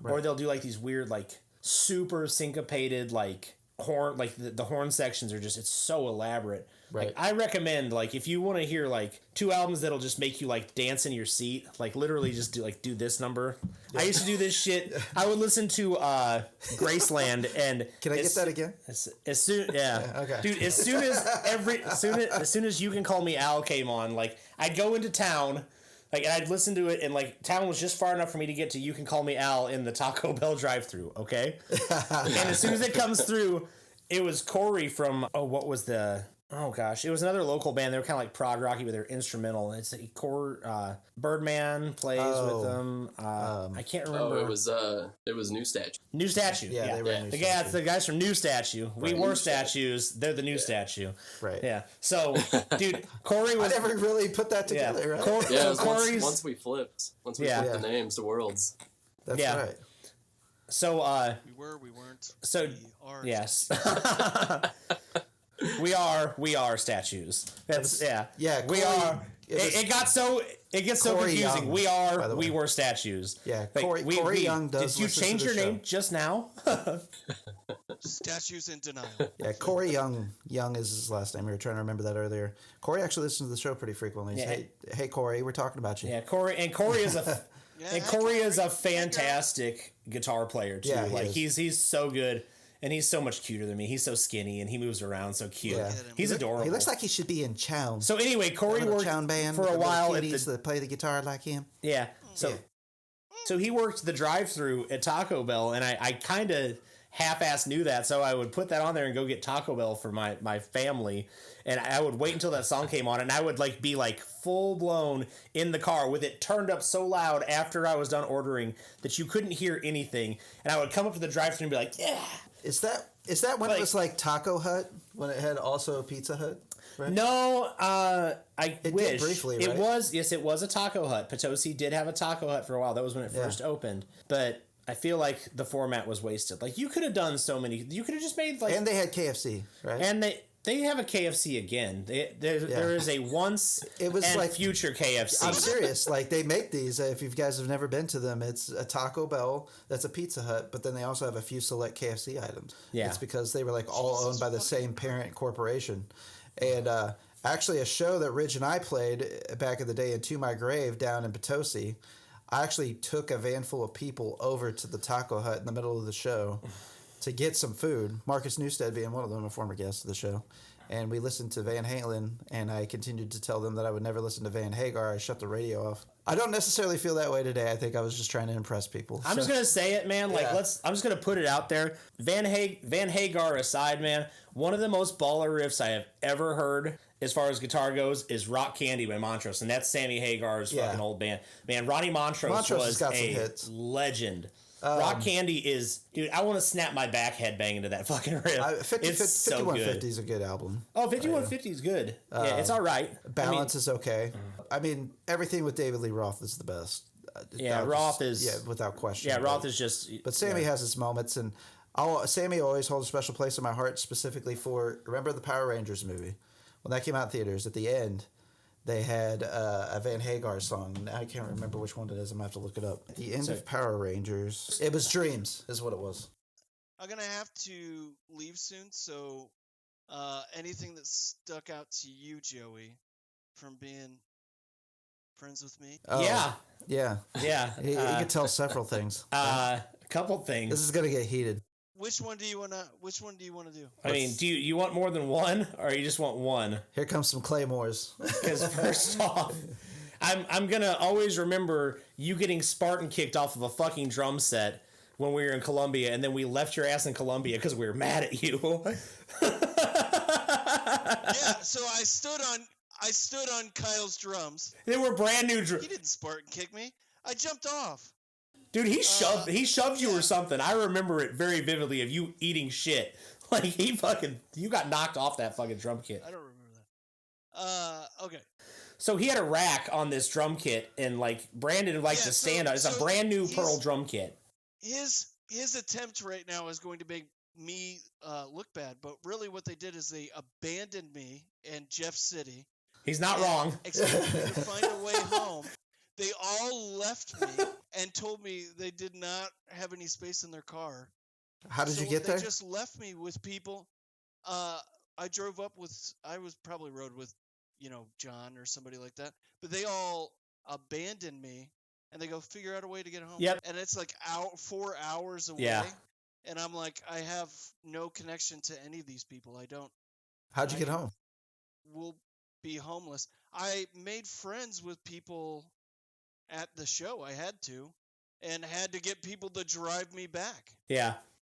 or they'll do, like, these weird, like, super syncopated, like, horn, like, the horn sections are just, it's so elaborate. Right. Like, I recommend, like, if you want to hear, like, 2 albums that'll just make you, like, dance in your seat, like, literally just do this number. Yeah. I used to do this shit. I would listen to Graceland, and can I get that again? As soon, okay, dude. As soon as You Can Call Me Al came on, like, I'd go into town, like, and I'd listen to it, and, like, town was just far enough for me to get to You Can Call Me Al in the Taco Bell drive-thru. Okay, and as soon as it comes through, it was Corey from what was the. Oh gosh, it was another local band. They were kind of like prog rocky, but they're instrumental. It's a core. Birdman plays with them. I can't remember. It was New Statue. New Statue. Yeah, they were New Statue. Yeah, it's the guys from New Statue. We were statues. They're the New Statue. Right. Yeah. So, dude, Corey was. I never really put that together. Yeah. Right? Once we flipped the names to Worlds. That's right. So We weren't. So we are. yes. We are statues. That's Yeah, we Corey, are. It gets so Corey confusing. Young, We were statues. Yeah, Like, Corey Young does. Did you listen to change the your show. name just now? Statues in denial. Yeah, Corey Young. Young is his last name. We were trying to remember that earlier. Corey actually listens to the show pretty frequently. Yeah. Hey, Corey, we're talking about you. Yeah, Corey is a Yeah, and Corey is a fantastic guitar player too. Yeah, like is. he's so good. And he's so much cuter than me. He's so skinny and he moves around so cute. Yeah. He's adorable. He looks like he should be in Chown. So anyway, Corey worked Chown band for a while at the that play the guitar like him. Yeah. So he worked the drive-thru at Taco Bell, and I kind of half-assed knew that, so I would put that on there and go get Taco Bell for my family, and I would wait until that song came on, and I would be full-blown in the car with it turned up so loud after I was done ordering that you couldn't hear anything, and I would come up to the drive-thru and be like, yeah. Is that when it was like Taco Hut, when it had also a Pizza Hut? Right? No, It wish. did briefly, right? It was a Taco Hut. Potosi did have a Taco Hut for a while. That was when it first opened. But I feel like the format was wasted. Like, you could have done so many. You could have just made And they had KFC, right? And they have a KFC again. There is a once future KFC. I'm serious. Like, they make these. If you guys have never been to them, it's a Taco Bell that's a Pizza Hut, but then they also have a few select KFC items. Yeah. It's because they were all owned by the same parent corporation. And actually, a show that Ridge and I played back in the day in To My Grave down in Potosi, I actually took a van full of people over to the Taco Hut in the middle of the show to get some food. Marcus Newstead being one of them, a former guest of the show. And we listened to Van Halen, and I continued to tell them that I would never listen to Van Hagar. I shut the radio off. I don't necessarily feel that way today. I think I was just trying to impress people. I'm just gonna say it, man. I'm just gonna put it out there. Van Hagar aside, man, one of the most baller riffs I have ever heard, as far as guitar goes, is Rock Candy by Montrose, and that's Sammy Hagar's fucking old band. Man, Ronnie Montrose was a legend. Rock Candy is, dude, I want to snap my back head banging to that fucking riff. It's so 5150 good. is a good album. Oh, 5150 is good. Yeah, it's all right. Balance is okay. I mean, everything with David Lee Roth is the best. Roth is... Yeah, without question. Yeah, Roth is just... But Sammy has his moments, and Sammy always holds a special place in my heart, specifically for, remember the Power Rangers movie? When that came out in theaters, at the end, they had a Van Hagar song. I can't remember which one it is. I'm going to have to look it up. At the end of Power Rangers. It was Dreams, is what it was. I'm going to have to leave soon, so anything that stuck out to you, Joey, from being friends with me? Oh, yeah. Yeah. You could tell several things. A couple things. This is going to get heated. Which one do you want to do? I mean, do you want more than one, or you just want one? Here comes some claymores. Because first off, I'm gonna always remember you getting Spartan kicked off of a fucking drum set when we were in Columbia, and then we left your ass in Columbia because we were mad at you. Yeah, so I stood on Kyle's drums. They were brand new drums. He didn't Spartan kick me. I jumped off. Dude, he shoved you or something. I remember it very vividly of you eating shit. Like, you got knocked off that fucking drum kit. I don't remember that. Okay. So he had a rack on this drum kit, and Brandon the stand out. It's a brand new Pearl drum kit. His attempt right now is going to make me look bad, but really what they did is they abandoned me in Jeff City. He's not wrong. Expected me to find a way home. They all left me and told me they did not have any space in their car. How did you get there? They just left me with people. I probably rode with, John or somebody like that. But they all abandoned me, and they go figure out a way to get home. Yep. And it's 4 hours away. Yeah. And I'm like, I have no connection to any of these people. How'd you get home? Will be homeless. I made friends with people at the show. I had to get people to drive me back. Yeah.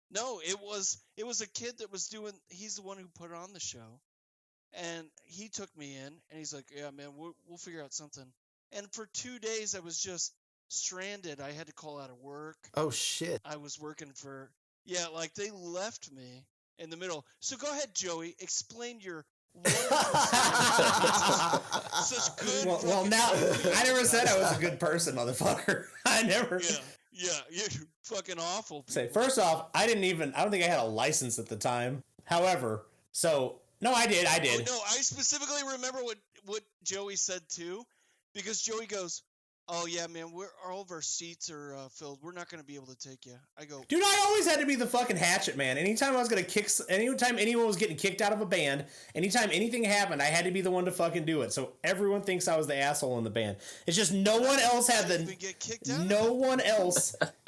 No, it was a kid that was he's the one who put on the show, and he took me in, and he's like, yeah, man, we'll figure out something. And for 2 days I was just stranded. I had to call out of work. Oh shit. I was working for, they left me in the middle. So go ahead, Joey, explain your such good. Well, now I never said I was a good person, motherfucker. I never. Yeah, you're fucking awful. Say, first off, I don't think I had a license at the time. However, no, I did. Oh, no, I specifically remember what Joey said too, because Joey goes, "Oh yeah, man, all of our seats are filled. We're not going to be able to take you." I go, dude, I always had to be the fucking hatchet man. Anytime anyone was getting kicked out of a band, anytime anything happened, I had to be the one to fucking do it. So everyone thinks I was the asshole in the band. It's just no one else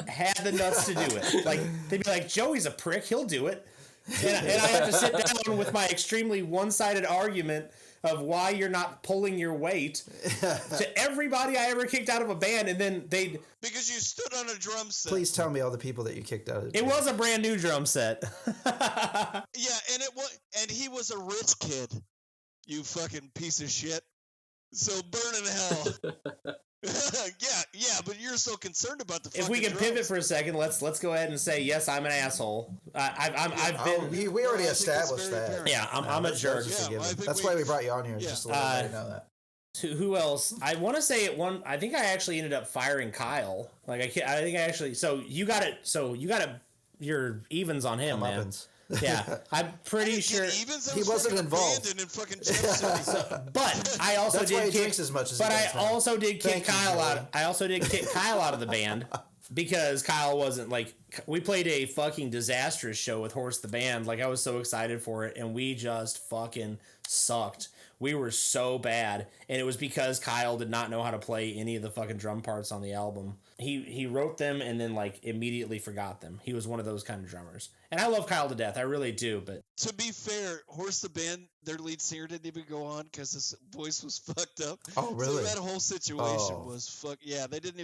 had the nuts to do it. Like, they'd be like, Joey's a prick, he'll do it. And I have to sit down with my extremely one-sided argument of why you're not pulling your weight to everybody I ever kicked out of a band, and then because you stood on a drum set. Please tell me all the people that you kicked out of the It was a brand new drum set. Yeah, and he was a rich kid. You fucking piece of shit. So burn in hell. yeah, but you're so concerned about the. If we can pivot for a second, let's go ahead and say yes, I'm an asshole. I've been. We already established that. Yeah, I'm a jerk. That's why we brought you on here, just to let everybody know that. Who else? I want to say I think I actually ended up firing Kyle. Like I think I actually. So you got it. Your evens on him, man. Evans. Yeah, I'm pretty sure he wasn't involved. But I also did kick as much as. But I also did kick Kyle out. I also did kick Kyle out of the band because Kyle wasn't like. We played a fucking disastrous show with Horse the Band. Like, I was so excited for it, and we just fucking sucked. We were so bad, and it was because Kyle did not know how to play any of the fucking drum parts on the album. He wrote them and then, like, immediately forgot them. He was one of those kind of drummers. And I love Kyle to death. I really do, but... To be fair, Horse the Band, their lead singer didn't even go on because his voice was fucked up. Oh, really? So that whole situation was fuck... Yeah, he didn't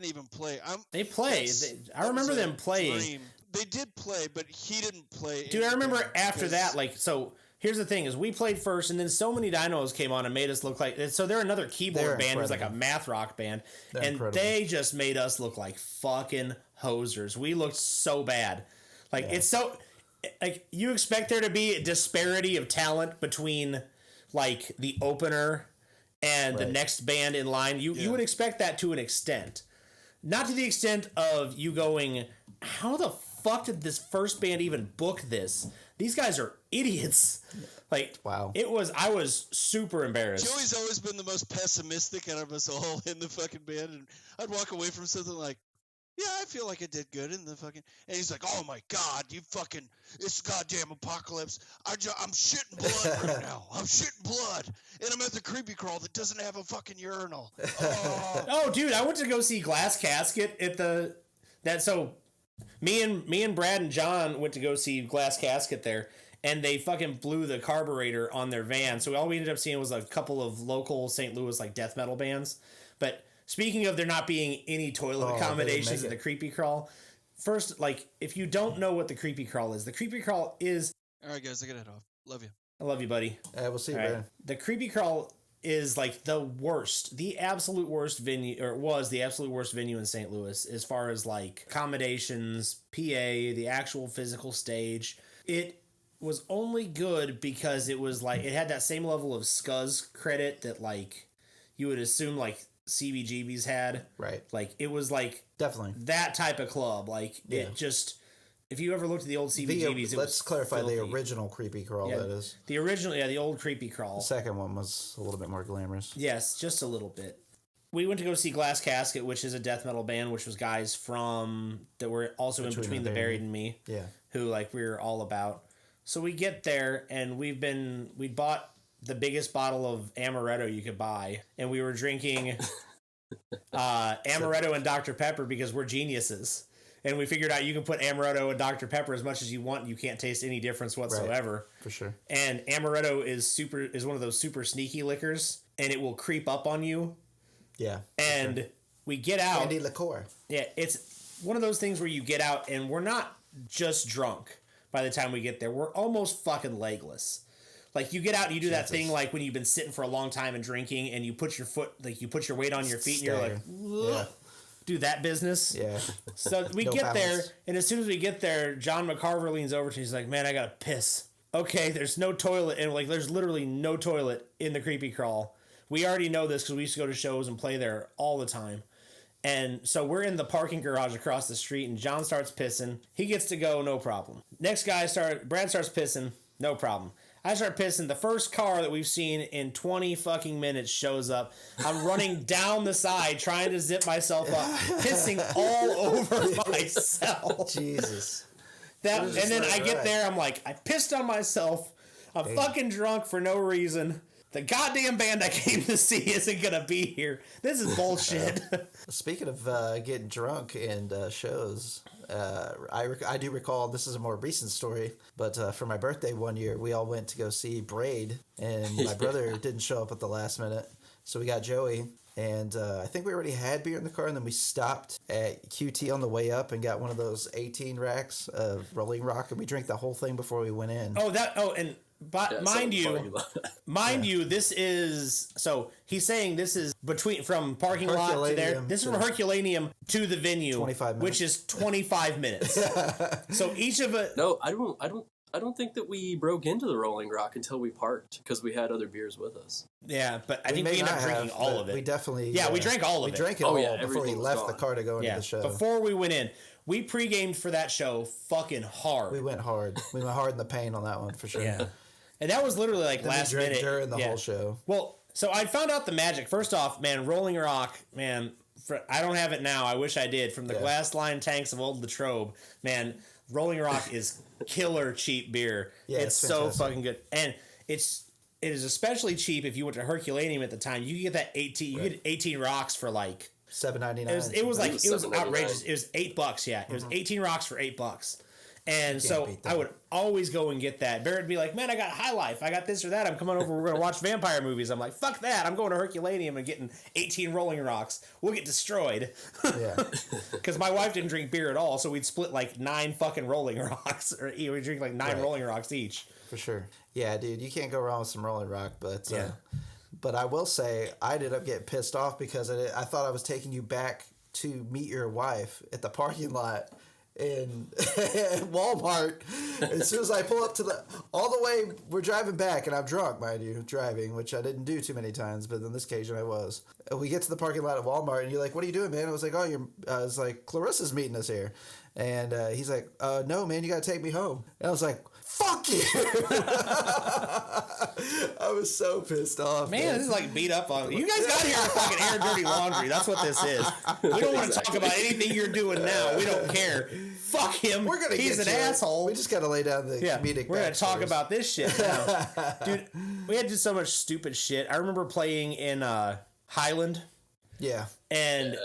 even play. They played. I remember them playing. Dream. They did play, but he didn't play. Dude, I remember after that, like, so... Here's the thing: is we played first, and then so many dinos came on and made us look like. So they're another keyboard band who's like a math rock band, and they just made us look like fucking hosers. We looked so bad. Like it's so, like you expect there to be a disparity of talent between like the opener and the next band in line. You would expect that to an extent, not to the extent of you going, how the fuck did this first band even book this? These guys are idiots. Like, wow. I was super embarrassed. Joey's always been the most pessimistic out of us all in the fucking band, and I'd walk away from something like, yeah, I feel like I did good in the fucking, and he's like, oh my God, it's goddamn apocalypse. I'm shitting blood right now. I'm shitting blood, and I'm at the creepy crawl that doesn't have a fucking urinal. Oh, dude, I went to go see Glass Casket at so me and Brad and John went to go see Glass Casket there, and they fucking blew the carburetor on their van. So all we ended up seeing was a couple of local St. Louis like death metal bands. But speaking of there not being any toilet accommodations in the creepy crawl, first, like, if you don't know what the creepy crawl is, all right, guys, I gotta head off. Love you. I love you, buddy. We'll see you, man. The creepy crawl is like the absolute worst venue, or was the absolute worst venue in St. Louis as far as like accommodations, PA, the actual physical stage. It was only good because it was like, it had that same level of scuzz credit that like you would assume like CBGB's had. Right. Like it was like definitely that type of club. Like it just, if you ever looked at the old CBGBs, let's clarify filthy. The original creepy crawl, that is. The original, the old creepy crawl. The second one was a little bit more glamorous. Yes, just a little bit. We went to go see Glass Casket, which is a death metal band, which was guys that were also in Between the Buried and Me. Yeah. Who like we were all about. So we get there and we bought the biggest bottle of amaretto you could buy, and we were drinking amaretto and Dr. Pepper because we're geniuses. And we figured out you can put amaretto and Dr. Pepper as much as you want, and you can't taste any difference whatsoever. Right, for sure. And amaretto is one of those super sneaky liquors, and it will creep up on you. Yeah. And we get out. Candy liqueur. Yeah, it's one of those things where you get out, and we're not just drunk by the time we get there. We're almost fucking legless. Like, you get out and you do that thing like when you've been sitting for a long time and drinking, and you put your weight on your feet, and you're like, yeah. Do that business. Yeah. So we get there, and as soon as we get there, John McCarver leans over to me. He's like, man, I gotta piss. Okay, there's no toilet, and like there's literally no toilet in the creepy crawl. We already know this because we used to go to shows and play there all the time. And so we're in the parking garage across the street, and John starts pissing. He gets to go, no problem. Next guy Brad starts pissing, no problem. I start pissing. The first car that we've seen in 20 fucking minutes shows up. I'm running down the side trying to zip myself up, pissing all over myself. Jesus. And then I get there, I'm like, I pissed on myself. I'm fucking drunk for no reason. The goddamn band I came to see isn't going to be here. This is bullshit. Speaking of getting drunk and shows, I do recall, this is a more recent story, but for my birthday one year, we all went to go see Braid, and my brother didn't show up at the last minute, so we got Joey, and I think we already had beer in the car, and then we stopped at QT on the way up and got one of those 18 racks of Rolling Rock, and we drank the whole thing before we went in. But mind you, this is, so he's saying this is from parking lot to there. This is from Herculaneum to the venue, 25 minutes. which is 25 minutes. So each of it. No, I don't think that we broke into the Rolling Rock until we parked because we had other beers with us. Yeah, but I think we ended up drinking all of it. We definitely. Yeah, we drank all of it. We drank it all before we left the car to go into the show. Before we went in. We pre-gamed for that show fucking hard. We went hard. We went hard in the paint on that one for sure. Yeah. And that was literally like last minute. During the whole show. Well, so I found out the magic. First off, man, Rolling Rock, man, I don't have it now. I wish I did. From the glass line tanks of Old Latrobe, man, Rolling Rock is killer cheap beer. Yeah, it's so fucking good. And it is especially cheap if you went to Herculaneum at the time. You could get that 18. You get 18 rocks for like $7.99. It was outrageous. It was $8. Yeah, it was 18 rocks for $8. And so I would always go and get that. Barrett would be like, man, I got High Life. I got this or that. I'm coming over. We're going to watch vampire movies. I'm like, fuck that. I'm going to Herculaneum and getting 18 Rolling Rocks. We'll get destroyed. Yeah. Because my wife didn't drink beer at all. So we'd split like 9 fucking Rolling Rocks. Or we'd drink like 9 Rolling Rocks each. For sure. Yeah, dude. You can't go wrong with some Rolling Rock. But but I will say I ended up getting pissed off because I thought I was taking you back to meet your wife at the parking lot in Walmart. As soon as I pull up to all the way, we're driving back, and I'm drunk, mind you, driving, which I didn't do too many times, but on this occasion I was. We get to the parking lot at Walmart, and you're like, "What are you doing, man?" I was like, I was like, "Clarissa's meeting us here," and he's like, "No, man, you gotta take me home." And I was like, "Fuck you!" I was so pissed off. Man, this is like beat up on. You guys got here to fucking air dirty laundry. That's what this is. We don't want to talk about anything you're doing now. We don't care. Fuck him. He's an asshole. We just got to lay down the comedic. We're going to talk about this shit now. Dude, we had to do so much stupid shit. I remember playing in Highland. Yeah. And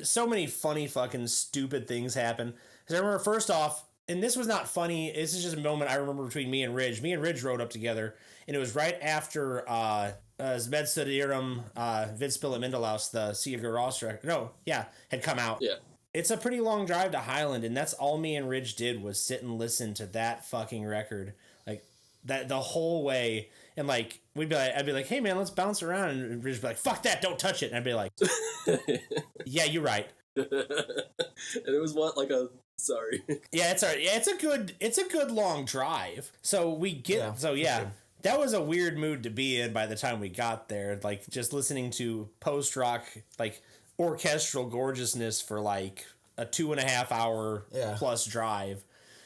so many funny fucking stupid things happen. Because I remember first off, and this was not funny. This is just a moment I remember between me and Ridge. Me and Ridge rode up together, and it was right after Zmed Studirum Vid Spilla Mindelaus, the Sigur Rós record. Had come out. Yeah. It's a pretty long drive to Highland, and that's all me and Ridge did was sit and listen to that fucking record. Like, that the whole way. And, like, I'd be like, hey, man, let's bounce around. And Ridge would be like, fuck that, don't touch it. And I'd be like, yeah, you're right. And it was sorry. Yeah, it's all right. Yeah, it's a good long drive. So we get sure. That was a weird mood to be in by the time we got there. Like just listening to post rock, like orchestral gorgeousness for like a 2.5 hour plus drive.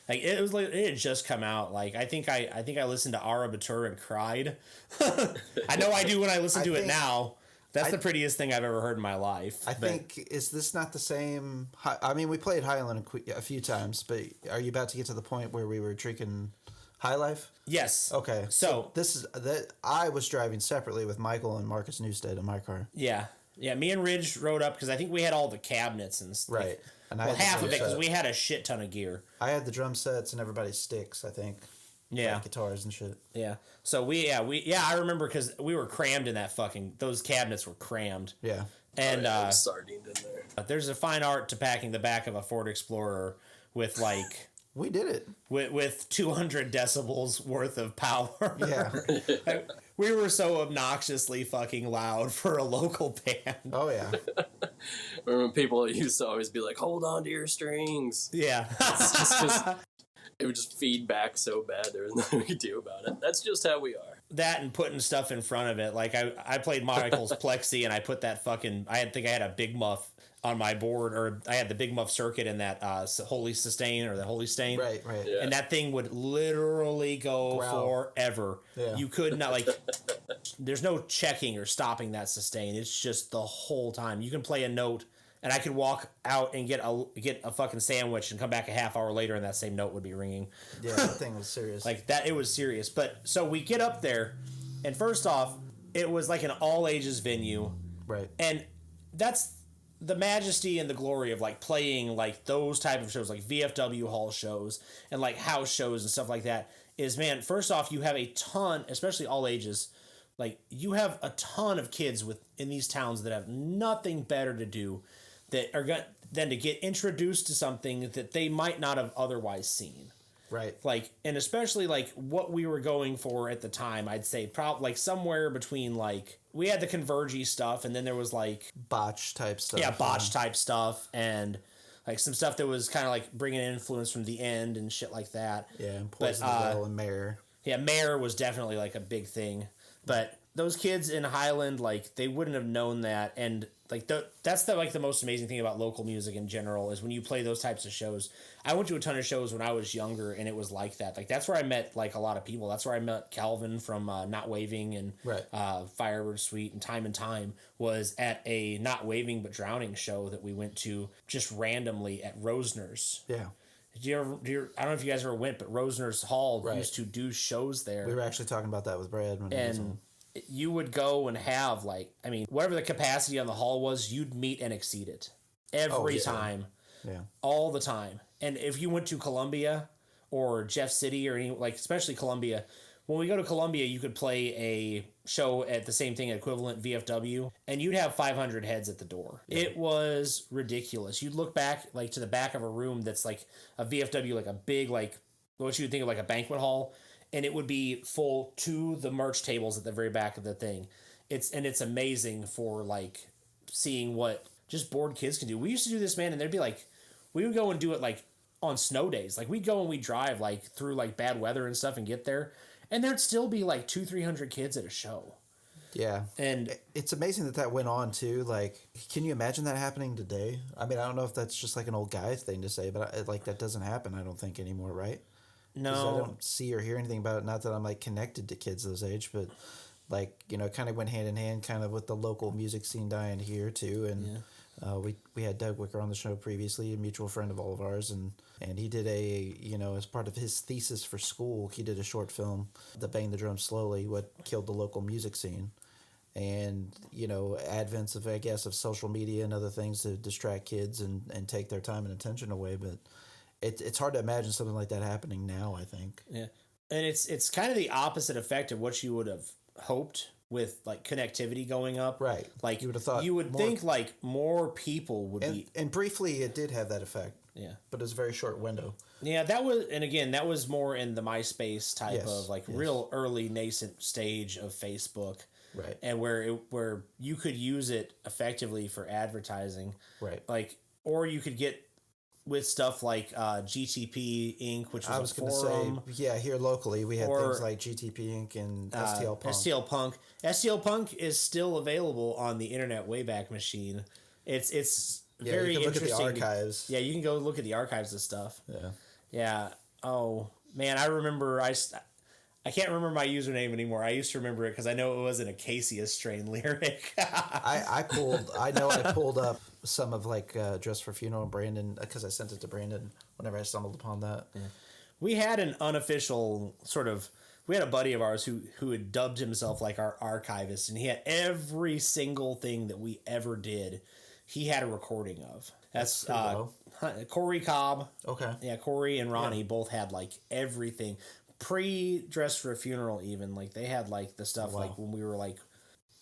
Like it was like it had just come out. Like I think I listened to Ara Batur and cried. I know I do when I listen to it now. That's the prettiest thing I've ever heard in my life. I think, is this not the same? I mean, we played Highland a few times, but are you about to get to the point where we were drinking High Life? Yes. Okay. So this is that I was driving separately with Michael and Marcus Newstead in my car. Yeah. Yeah. Me and Ridge rode up because I think we had all the cabinets and stuff. Right. And half of it because we had a shit ton of gear. I had the drum sets and everybody's sticks, I think. Yeah. Like guitars and shit. Yeah. So I remember because we were crammed in that those cabinets were crammed. Yeah. And sardined in there. There's a fine art to packing the back of a Ford Explorer with like we did it with 200 decibels worth of power. Yeah. We were so obnoxiously fucking loud for a local band. Oh yeah. Remember when people used to always be like, "Hold on to your strings." Yeah. It's just 'cause it would just feed back so bad there was nothing we could do about it. That's just how we are. that and putting stuff in front of it. Like I played Michael's Plexi and I put that fucking, I think I had a Big Muff on my board, or I had the Big Muff circuit in that Holy Sustain or the Holy Stain. Right. Yeah. And that thing would literally go forever. Yeah. You could not, like, there's no checking or stopping that sustain. It's just the whole time. You can play a note, and I could walk out and get a fucking sandwich and come back a half hour later, and that same note would be ringing. Yeah, that thing was serious. Like that, it was serious. But so we get up there, and first off, it was like an all ages venue. Right. And that's the majesty and the glory of like playing like those type of shows, like VFW hall shows and like house shows and stuff like that, is, man, first off, you have a ton, especially all ages, like you have a ton of kids in these towns that have nothing better to do that are going than to get introduced to something that they might not have otherwise seen. Right. Like, and especially like what we were going for at the time, I'd say probably like somewhere between, like, we had the Convergy stuff, and then there was like botch type stuff. Yeah, botch type stuff, and like some stuff that was kind of like bringing influence from The End and shit like that. Yeah, and Poison the Well and Mayor. Yeah, Mayor was definitely like a big thing. But those kids in Highland, like, they wouldn't have known that. And like that's the most amazing thing about local music in general, is when you play those types of shows. I went to a ton of shows when I was younger, and it was like that. Like, that's where I met like a lot of people. That's where I met Calvin from Not Waving and Firebird Suite, and Time was at a Not Waving but Drowning show that we went to just randomly at Rosner's. Yeah. I don't know if you guys ever went, but Rosner's Hall used to do shows there. We were actually talking about that with Brad when he was on. You would go and have, like, I mean, whatever the capacity on the hall was, you'd meet and exceed it every time. Yeah. All the time. And if you went to Columbia or Jeff City or any, like, especially Columbia, when we go to Columbia, you could play a show at the same thing, equivalent VFW, and you'd have 500 heads at the door. Yeah. It was ridiculous. You'd look back, like, to the back of a room that's like a VFW, like a big, like, what you would think of like a banquet hall, and it would be full to the merch tables at the very back of the thing. It's amazing for, like, seeing what just bored kids can do. We used to do this, man, and there'd be like, we would go and do it like on snow days. Like, we'd go and we'd drive like through like bad weather and stuff and get there, and there'd still be like 200-300 kids at a show. Yeah. And it's amazing that went on too. Like, can you imagine that happening today? I mean, I don't know if that's just like an old guy thing to say, but like, that doesn't happen, I don't think, anymore, right? No. I don't see or hear anything about it. Not that I'm like connected to kids those age, but like, you know, it kind of went hand in hand kind of with the local music scene dying here too. And we had Doug Wicker on the show previously, a mutual friend of all of ours, and he did as part of his thesis for school, he did a short film, The Bang the Drum Slowly, What Killed the Local Music Scene. And, you know, advents of, I guess, of social media and other things to distract kids and take their time and attention away, but it's hard to imagine something like that happening now, I think. Yeah. And it's kind of the opposite effect of what you would have hoped with, like, connectivity going up. Right. Like, you would have thought you would think like more people would be. And briefly it did have that effect. Yeah. But it was a very short window. Yeah, that was more in the MySpace type of like real early nascent stage of Facebook. Right. And where you could use it effectively for advertising. Right. Like, or you could get with stuff like GTP Inc., which was a forum. Yeah, here locally we had things like GTP Inc. and STL Punk. STL Punk. STL Punk is still available on the Internet Wayback Machine. It's very interesting. Look at the archives. Yeah, you can go look at the archives of stuff. Yeah. Yeah. Oh man, I remember. I can't remember my username anymore. I used to remember it because I know it was an Acacia Strain lyric. I pulled up some of like Dress for Funeral, Brandon, because I sent it to Brandon whenever I stumbled upon that. Yeah. We had an unofficial we had a buddy of ours who had dubbed himself like our archivist, and he had every single thing that we ever did. He had a recording of. That's Corey Cobb. Okay. Yeah, Corey and Ronnie both had like everything. Pre-Dress for a Funeral, even, like, they had like the stuff like when we were like,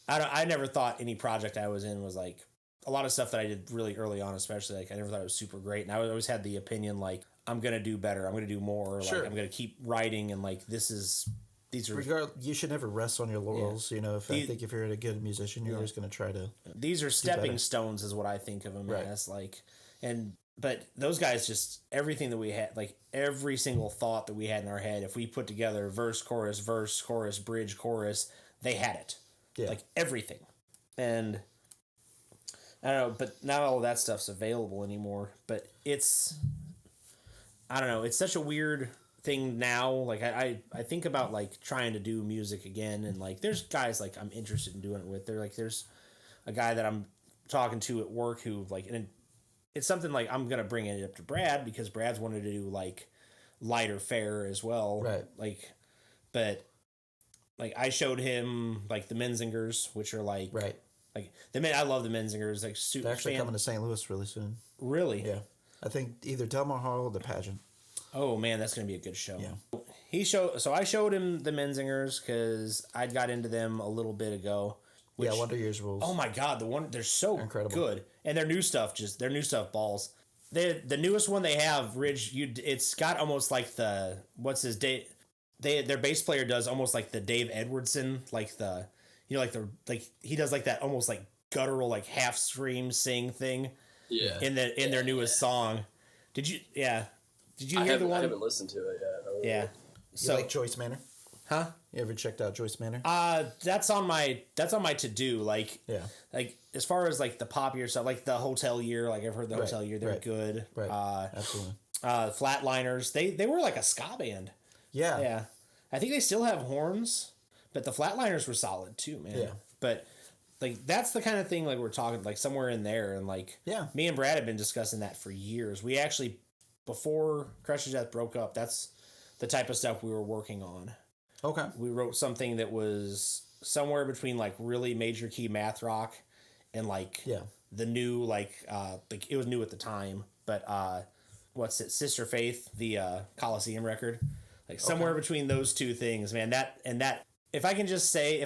I never thought any project I was in was like, a lot of stuff that I did really early on, especially, like, I never thought it was super great, and I always had the opinion like, I'm gonna do better, I'm gonna do more, sure. Like, I'm gonna keep writing, and like these are you should never rest on your laurels. You know, I think if you're a good musician, you're always gonna try to. These are stepping stones, is what I think of them as. Like, and but those guys just, everything that we had, like every single thought that we had in our head, if we put together verse, chorus, bridge, chorus, they had it. Yeah. Like everything. And I don't know, but not all of that stuff's available anymore. But it's, I don't know, it's such a weird thing now. Like I think about like trying to do music again, and like there's guys like I'm interested in doing it with. There's a guy that I'm talking to at work who like, and it's something like I'm gonna bring it up to Brad because Brad's wanted to do like lighter fare as well. Right. Like, but like I showed him like the Menzingers, which are like right. Like I love the Menzingers. Like super. They're actually coming to St. Louis really soon. Really? Yeah. I think either Delmar Hall or the Pageant. Oh man, that's gonna be a good show. Yeah. So I showed him the Menzingers because I got into them a little bit ago. Yeah, Wonder Years rules. Oh my god, they're so incredible. Good, and their new stuff balls. The newest one they have, Ridge. It's got almost like the their bass player does almost like the Dave Edwardson, like the he does like that almost like guttural like half scream sing thing. Yeah. In their newest song. Did you hear the one? I haven't listened to it yet. Yeah. So, you like Joyce Manor? Huh? You ever checked out Joyce Manor? That's on my to do. Like, yeah. Like as far as like the popular stuff, like the Hotel Year, like I've heard the Hotel Year, they're good. Right. Absolutely. Flatliners, they were like a ska band. Yeah. Yeah. I think they still have horns, but the Flatliners were solid too, man. Yeah. But like that's the kind of thing like we're talking like somewhere in there, and like me and Brad have been discussing that for years. We actually, before Crush's Death broke up, that's the type of stuff we were working on. Okay. We wrote something that was somewhere between like really major key math rock and like the new like it was new at the time, but what's it, Sister Faith, the Coliseum record, like somewhere between those two things, man. That if I can just say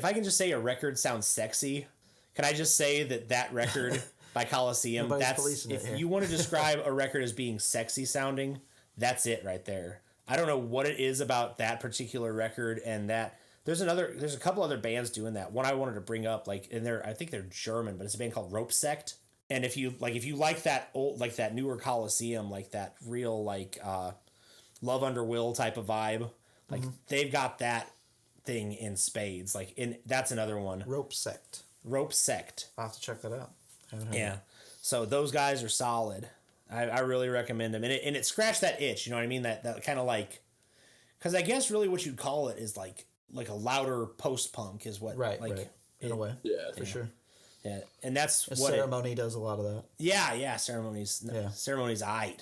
a record sounds sexy, can I just say that record by Coliseum, that's if you want to describe a record as being sexy sounding, that's it right there. I don't know what it is about that particular record, and that there's a couple other bands doing that. One I wanted to bring up, like, and I think they're German, but it's a band called Rope Sect. And if you like that old, like that newer Coliseum, like that real like Love Under Will type of vibe, like they've got that thing in spades. Like that's another one. Rope Sect. I'll have to check that out. Yeah. So those guys are solid. I really recommend them, and it scratched that itch. You know what I mean? That kind of like, because I guess really what you'd call it is like a louder post punk is what right in a way. Yeah, for sure. Yeah, and that's what Ceremony does a lot of that. Yeah, Ceremony's aight.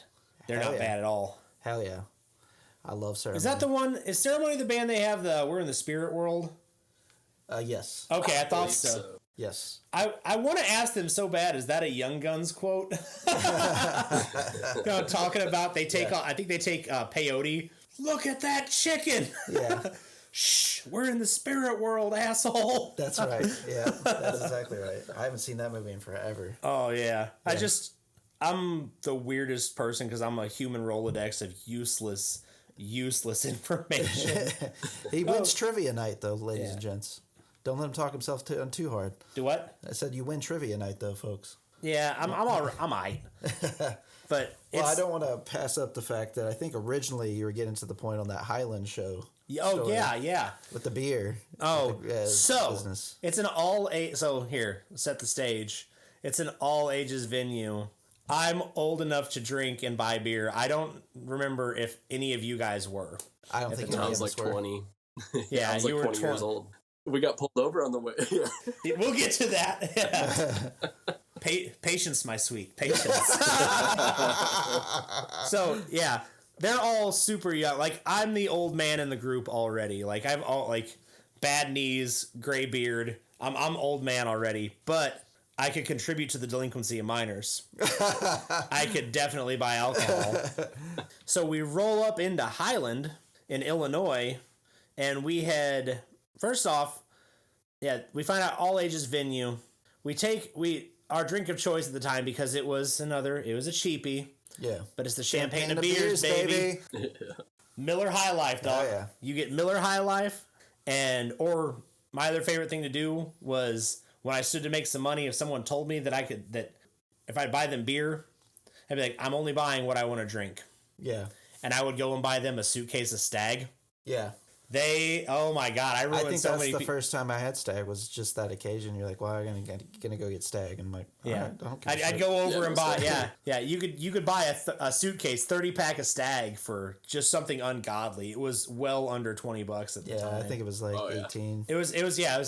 They're not bad at all. Hell yeah, I love Ceremony. Is that the one? Is Ceremony the band they have the We're in the Spirit World? Yes. Okay, I thought so. Yes. I want to ask them so bad. Is that a Young Guns quote? Talking about they take. I think they take peyote. Look at that chicken. Yeah. Shh, we're in the spirit world, asshole. That's right. Yeah, that's exactly right. I haven't seen that movie in forever. Oh yeah. I'm the weirdest person because I'm a human Rolodex of useless information. He wins trivia night though, ladies and gents. Don't let him talk himself too hard. Do what? I said you win trivia night, though, folks. Yeah, I'm all right. But I don't want to pass up the fact that I think originally you were getting to the point on that Highland show. Oh yeah. With the beer. Oh, business. It's an all age. So here, set the stage. It's an all ages venue. I'm old enough to drink and buy beer. I don't remember if any of you guys were. I don't think I was like 20. Yeah, I was like 20 years old. We got pulled over on the way. Yeah. We'll get to that. Yeah. Patience, my sweet. Patience. So, yeah. They're all super young. Like, I'm the old man in the group already. Like, I've all, like, bad knees, gray beard. I'm old man already. But I could contribute to the delinquency of minors. I could definitely buy alcohol. So we roll up into Highland in Illinois, and we had... First off, we find out all ages venue. We take our drink of choice at the time because it was a cheapie. Yeah. But it's the champagne and beers, baby. Miller High Life, dog. Oh, yeah. You get Miller High Life, or my other favorite thing to do was when I stood to make some money, if someone told me that if I'd buy them beer, I'd be like, I'm only buying what I want to drink. Yeah. And I would go and buy them a suitcase of Stag. Yeah. Oh my God, I ruined so many. That's the first time I had Stag was just that occasion. You're like, well, I'm gonna go get Stag, and I'm like, yeah, right, I'd go over and buy, yeah. You could buy a suitcase, 30-pack of Stag for just something ungodly. It was well under $20 at the time. Yeah, I think it was like 18. It was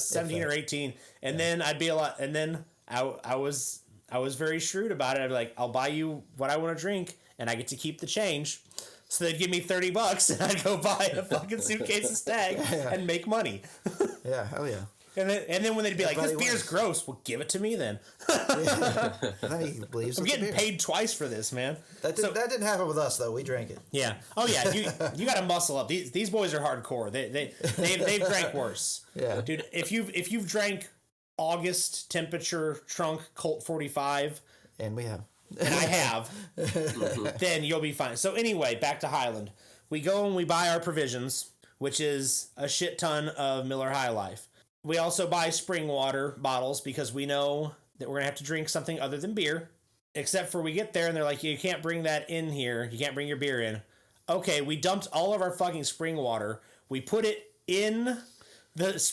17 or 18, and then I'd be and then I was very shrewd about it. I'd be like, I'll buy you what I want to drink, and I get to keep the change. So they'd give me $30 and I'd go buy a fucking suitcase of Stag and make money. Yeah, hell yeah. And then when they'd be like, this beer's gross, well, give it to me then. Yeah. Then he believes I'm getting paid twice for this, man. That didn't happen with us, though. We drank it. Yeah. Oh, yeah. You got to muscle up. These boys are hardcore. They've drank worse. Yeah. Dude, if you've drank August temperature trunk Colt 45. And we have. And I have, then you'll be fine. So anyway, back to Highland. We go and we buy our provisions, which is a shit ton of Miller High Life. We also buy spring water bottles because we know that we're going to have to drink something other than beer. Except for we get there and they're like, you can't bring that in here. You can't bring your beer in. Okay, we dumped all of our fucking spring water. We put it in...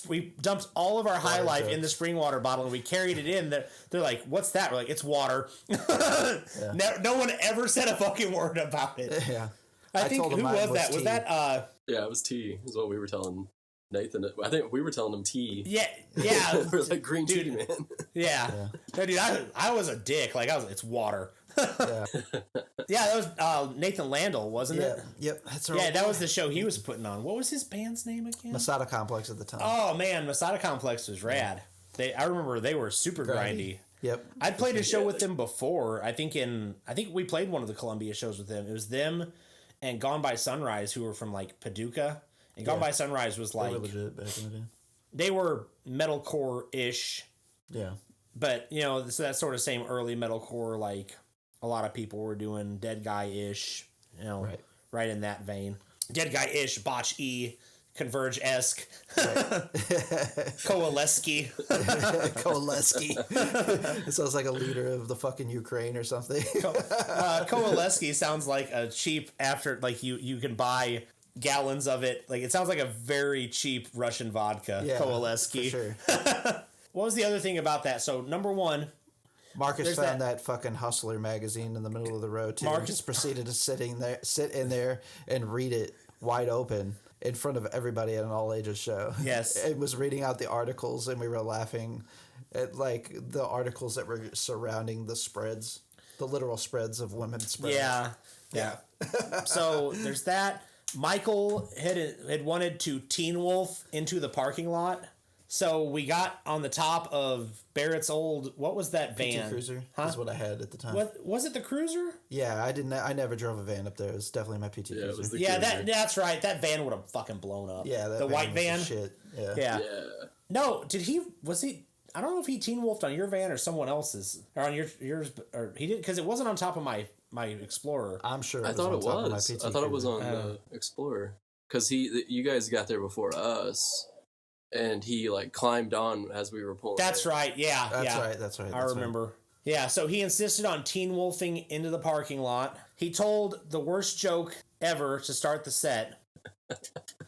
we dumped all of our High Life in the spring water bottle and we carried it in. They're like, what's that? We're like, it's water. No one ever said a fucking word about it. Yeah. I think, who was that? Tea. Was that, Yeah, it was tea, is what we were telling Nathan. I think we were telling him tea. Yeah. We're like, green tea, man. Yeah. No, dude, I was a dick. Like, it's water. Yeah. Yeah, that was Nathan Landell, wasn't it? Yep, that's right. Yeah, that was the show he was putting on. What was his band's name again? Masada Complex at the time. Oh man, Masada Complex was rad. I remember they were super grindy. Yep. I'd played a show with them before. I think we played one of the Columbia shows with them. It was them and Gone by Sunrise, who were from like Paducah. And Gone by Sunrise was like, they were legit back in the day. They were metalcore-ish. Yeah. But, so that sort of same early metalcore, like a lot of people were doing Dead Guy-ish, right in that vein. Dead Guy-ish, Botch E, Converge-esque, Kowaleski. Kowaleski. It sounds like a leader of the fucking Ukraine or something. Kowaleski sounds like a cheap, after, like you can buy gallons of it. Like, it sounds like a very cheap Russian vodka, Kowaleski. For sure. What was the other thing about that? So, number one, Marcus found that fucking Hustler magazine in the middle of the road, too. Marcus just proceeded to sit in there and read it wide open in front of everybody at an all-ages show. Yes. It was reading out the articles, and we were laughing at, like, the articles that were surrounding the spreads, the literal spreads of women's spreads. Yeah. So, there's that. Michael had wanted to Teen Wolf into the parking lot. So we got on the top of Barrett's old, what was that van? PT Cruiser is what I had at the time. What was it, the Cruiser? Yeah, I never drove a van up there. It was definitely my PT Cruiser. It was the Cruiser. That's right. That van would have fucking blown up. Yeah, the white van. Shit. Yeah. No, was he? I don't know if he Teen Wolfed on your van or someone else's, or on yours, or he did, because it wasn't on top of my Explorer. I'm sure. I thought it was. I thought it was on the Explorer, because you guys got there before us. And he like climbed on as we were pulling. That's right. Yeah. That's right. I remember. Right. Yeah. So he insisted on teen wolfing into the parking lot. He told the worst joke ever to start the set.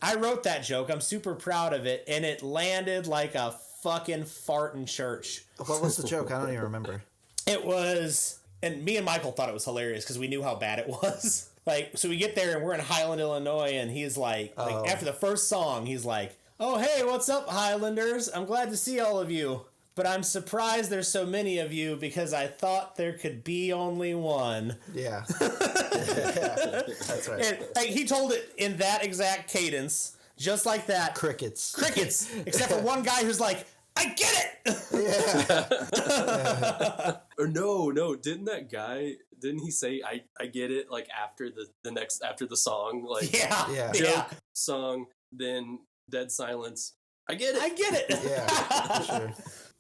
I wrote that joke. I'm super proud of it, and it landed like a fucking fart in church. What was the joke? I don't even remember. It was, and me and Michael thought it was hilarious because we knew how bad it was. Like, so we get there and we're in Highland, Illinois, and he's like after the first song, he's like, "Oh, hey, what's up, Highlanders? I'm glad to see all of you. But I'm surprised there's so many of you because I thought there could be only one." Yeah. That's right. And he told it in that exact cadence, just like that. Crickets. Except for one guy who's like, "I get it!" Yeah. Or no, didn't he say, I get it, like after the song? Like, yeah. Joke, song, then dead silence. I get it. Yeah, for sure.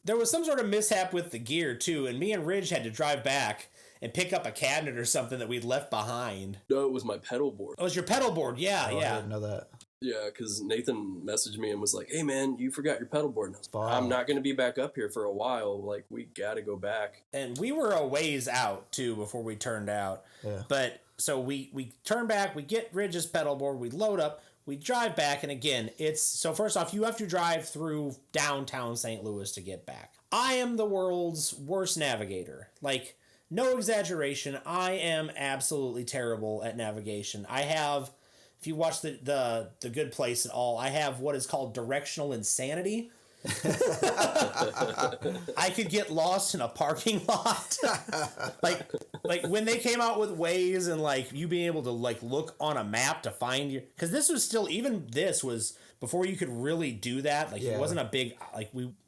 There was some sort of mishap with the gear too, and me and Ridge had to drive back and pick up a cabinet or something that we'd left behind. No, it was my pedal board. Oh, it was your pedal board? Yeah. I didn't know that. Yeah, because Nathan messaged me and was like, "Hey man, you forgot your pedal board." And I was like, I'm not going to be back up here for a while. Like, we got to go back. And we were a ways out too before we turned out. Yeah. But so we turn back, we get Ridge's pedal board, we load up, we drive back, and again, so first off, you have to drive through downtown St. Louis to get back. I am the world's worst navigator. Like, no exaggeration, I am absolutely terrible at navigation. I have, if you watch the Good Place at all, I have what is called directional insanity. I could get lost in a parking lot. like when they came out with Waze and like you being able to like look on a map to find your, because this was still, even this was before you could really do that. Like it wasn't a big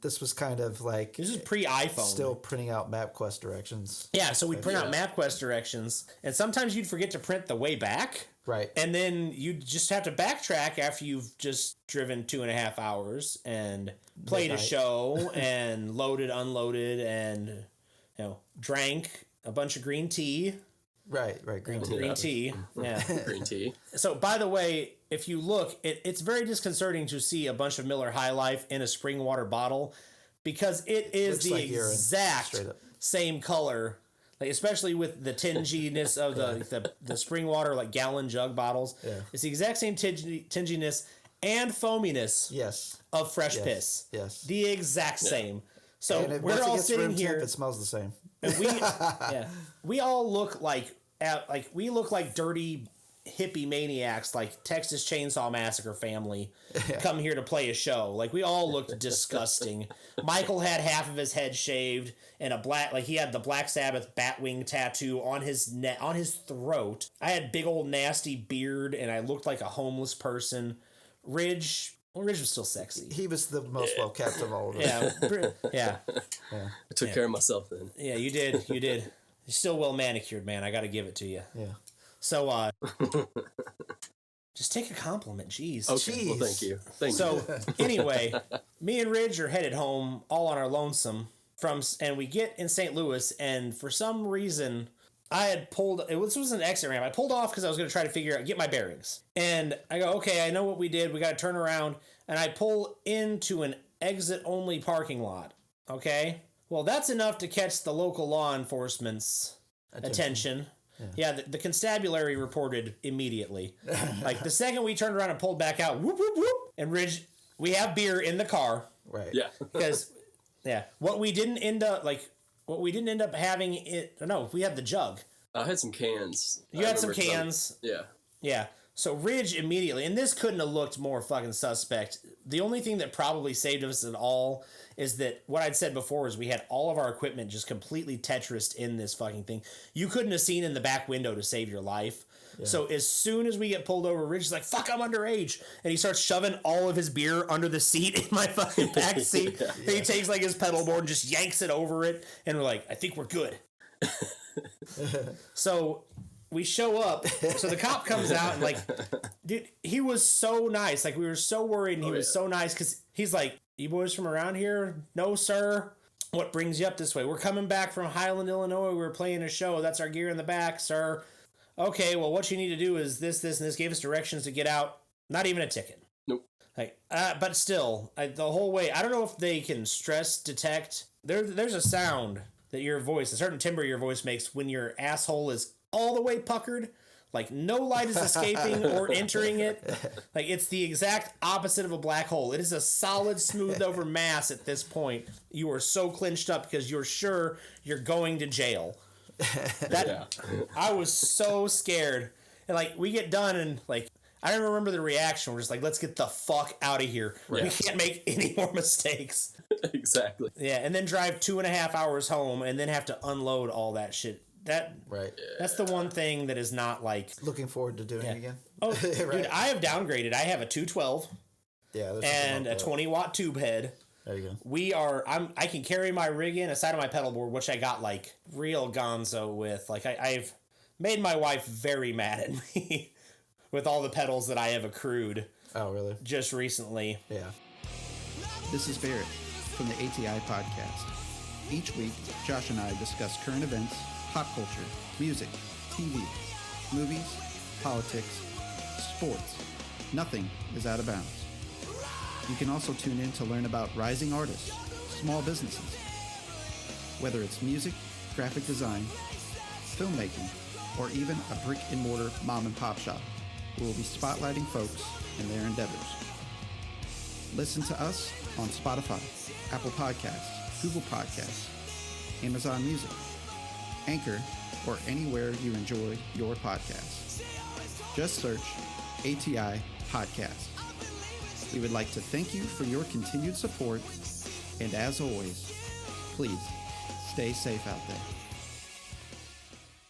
this was kind of like, this is pre-iPhone, still printing out MapQuest directions. Yeah, so we'd print out MapQuest directions, and sometimes you'd forget to print the way back. Right. And then you just have to backtrack after you've just driven 2.5 hours and played a show and loaded, unloaded, and drank a bunch of green tea. Right, green tea. Green tea. Yeah. Green tea. So, by the way, if you look, it's very disconcerting to see a bunch of Miller High Life in a spring water bottle, because it is the exact same color. Like, especially with the tinginess of the spring water, like gallon jug bottles. Yeah. It's the exact same tinginess and foaminess of fresh piss. Yes. The exact same. So we're all sitting here. It smells the same. And we all look like dirty hippie maniacs, like Texas Chainsaw Massacre family, come here to play a show. Like, we all looked disgusting. Michael had half of his head shaved and he had the Black Sabbath Batwing tattoo on his throat. I had big old nasty beard and I looked like a homeless person. Ridge was still sexy. He was the most well kept of all of us. Yeah. I took care of myself then. Yeah, you did. You're still well manicured, man. I got to give it to you. Yeah. So, just take a compliment. Jeez. Okay. Jeez. Well, thank you. So, anyway, me and Ridge are headed home all on our lonesome and we get in St. Louis, and for some reason, this was an exit ramp. I pulled off because I was going to try to get my bearings. And I go, okay, I know what we did. We got to turn around. And I pull into an exit-only parking lot. Okay? Well, that's enough to catch the local law enforcement's attention. Yeah, the constabulary reported immediately. Like, the second we turned around and pulled back out, whoop, whoop, whoop, and Ridge, we have beer in the car. Right. Yeah. Because, what we didn't end up having we had the jug. I had some cans. You had some cans. Yeah. Yeah. So Ridge immediately, and this couldn't have looked more fucking suspect. The only thing that probably saved us at all is that what I'd said before is we had all of our equipment just completely Tetrised in this fucking thing. You couldn't have seen in the back window to save your life. Yeah. So as soon as we get pulled over, Ridge is like, fuck, I'm underage. And he starts shoving all of his beer under the seat in my fucking back seat. And he takes like his pedal board and just yanks it over it. And we're like, I think we're good. So we show up. So the cop comes out and like, dude, he was so nice. Like, we were so worried, and he was so nice because he's like, you boys from around here? No, sir. What brings you up this way? We're coming back from Highland, Illinois. We were playing a show. That's our gear in the back, sir. Okay, well, what you need to do is this, and this. Gave us directions to get out. Not even a ticket. Nope. Like, but still, the whole way, I don't know if they can stress detect. There's a sound that your voice, a certain timbre your voice makes when your asshole is all the way puckered. Like, no light is escaping or entering it. Like, it's the exact opposite of a black hole. It is a solid, smoothed over mass at this point. You are so clinched up because you're sure you're going to jail. I was so scared. And, like, we get done and, like, I don't remember the reaction. We're just like, let's get the fuck out of here. Right. We can't make any more mistakes. Exactly. Yeah, and then drive 2.5 hours home and then have to unload all that shit. That's the one thing that is not like looking forward to doing again. Oh, right. Dude, I have downgraded. I have a 212. Yeah, and a 20-watt tube head. There you go. I can carry my rig in aside of my pedal board, which I got like real gonzo with. Like I've made my wife very mad at me with all the pedals that I have accrued. Oh, really? Just recently. Yeah. This is Barrett from the ATI Podcast. Each week, Josh and I discuss current events, pop culture, music, TV, movies, politics, sports, nothing is out of bounds. You can also tune in to learn about rising artists, small businesses. Whether it's music, graphic design, filmmaking, or even a brick-and-mortar mom-and-pop shop, we will be spotlighting folks and their endeavors. Listen to us on Spotify, Apple Podcasts, Google Podcasts, Amazon Music, Anchor, or anywhere you enjoy your podcasts. Just search ATI Podcast. We would like to thank you for your continued support, and as always, please stay safe out there.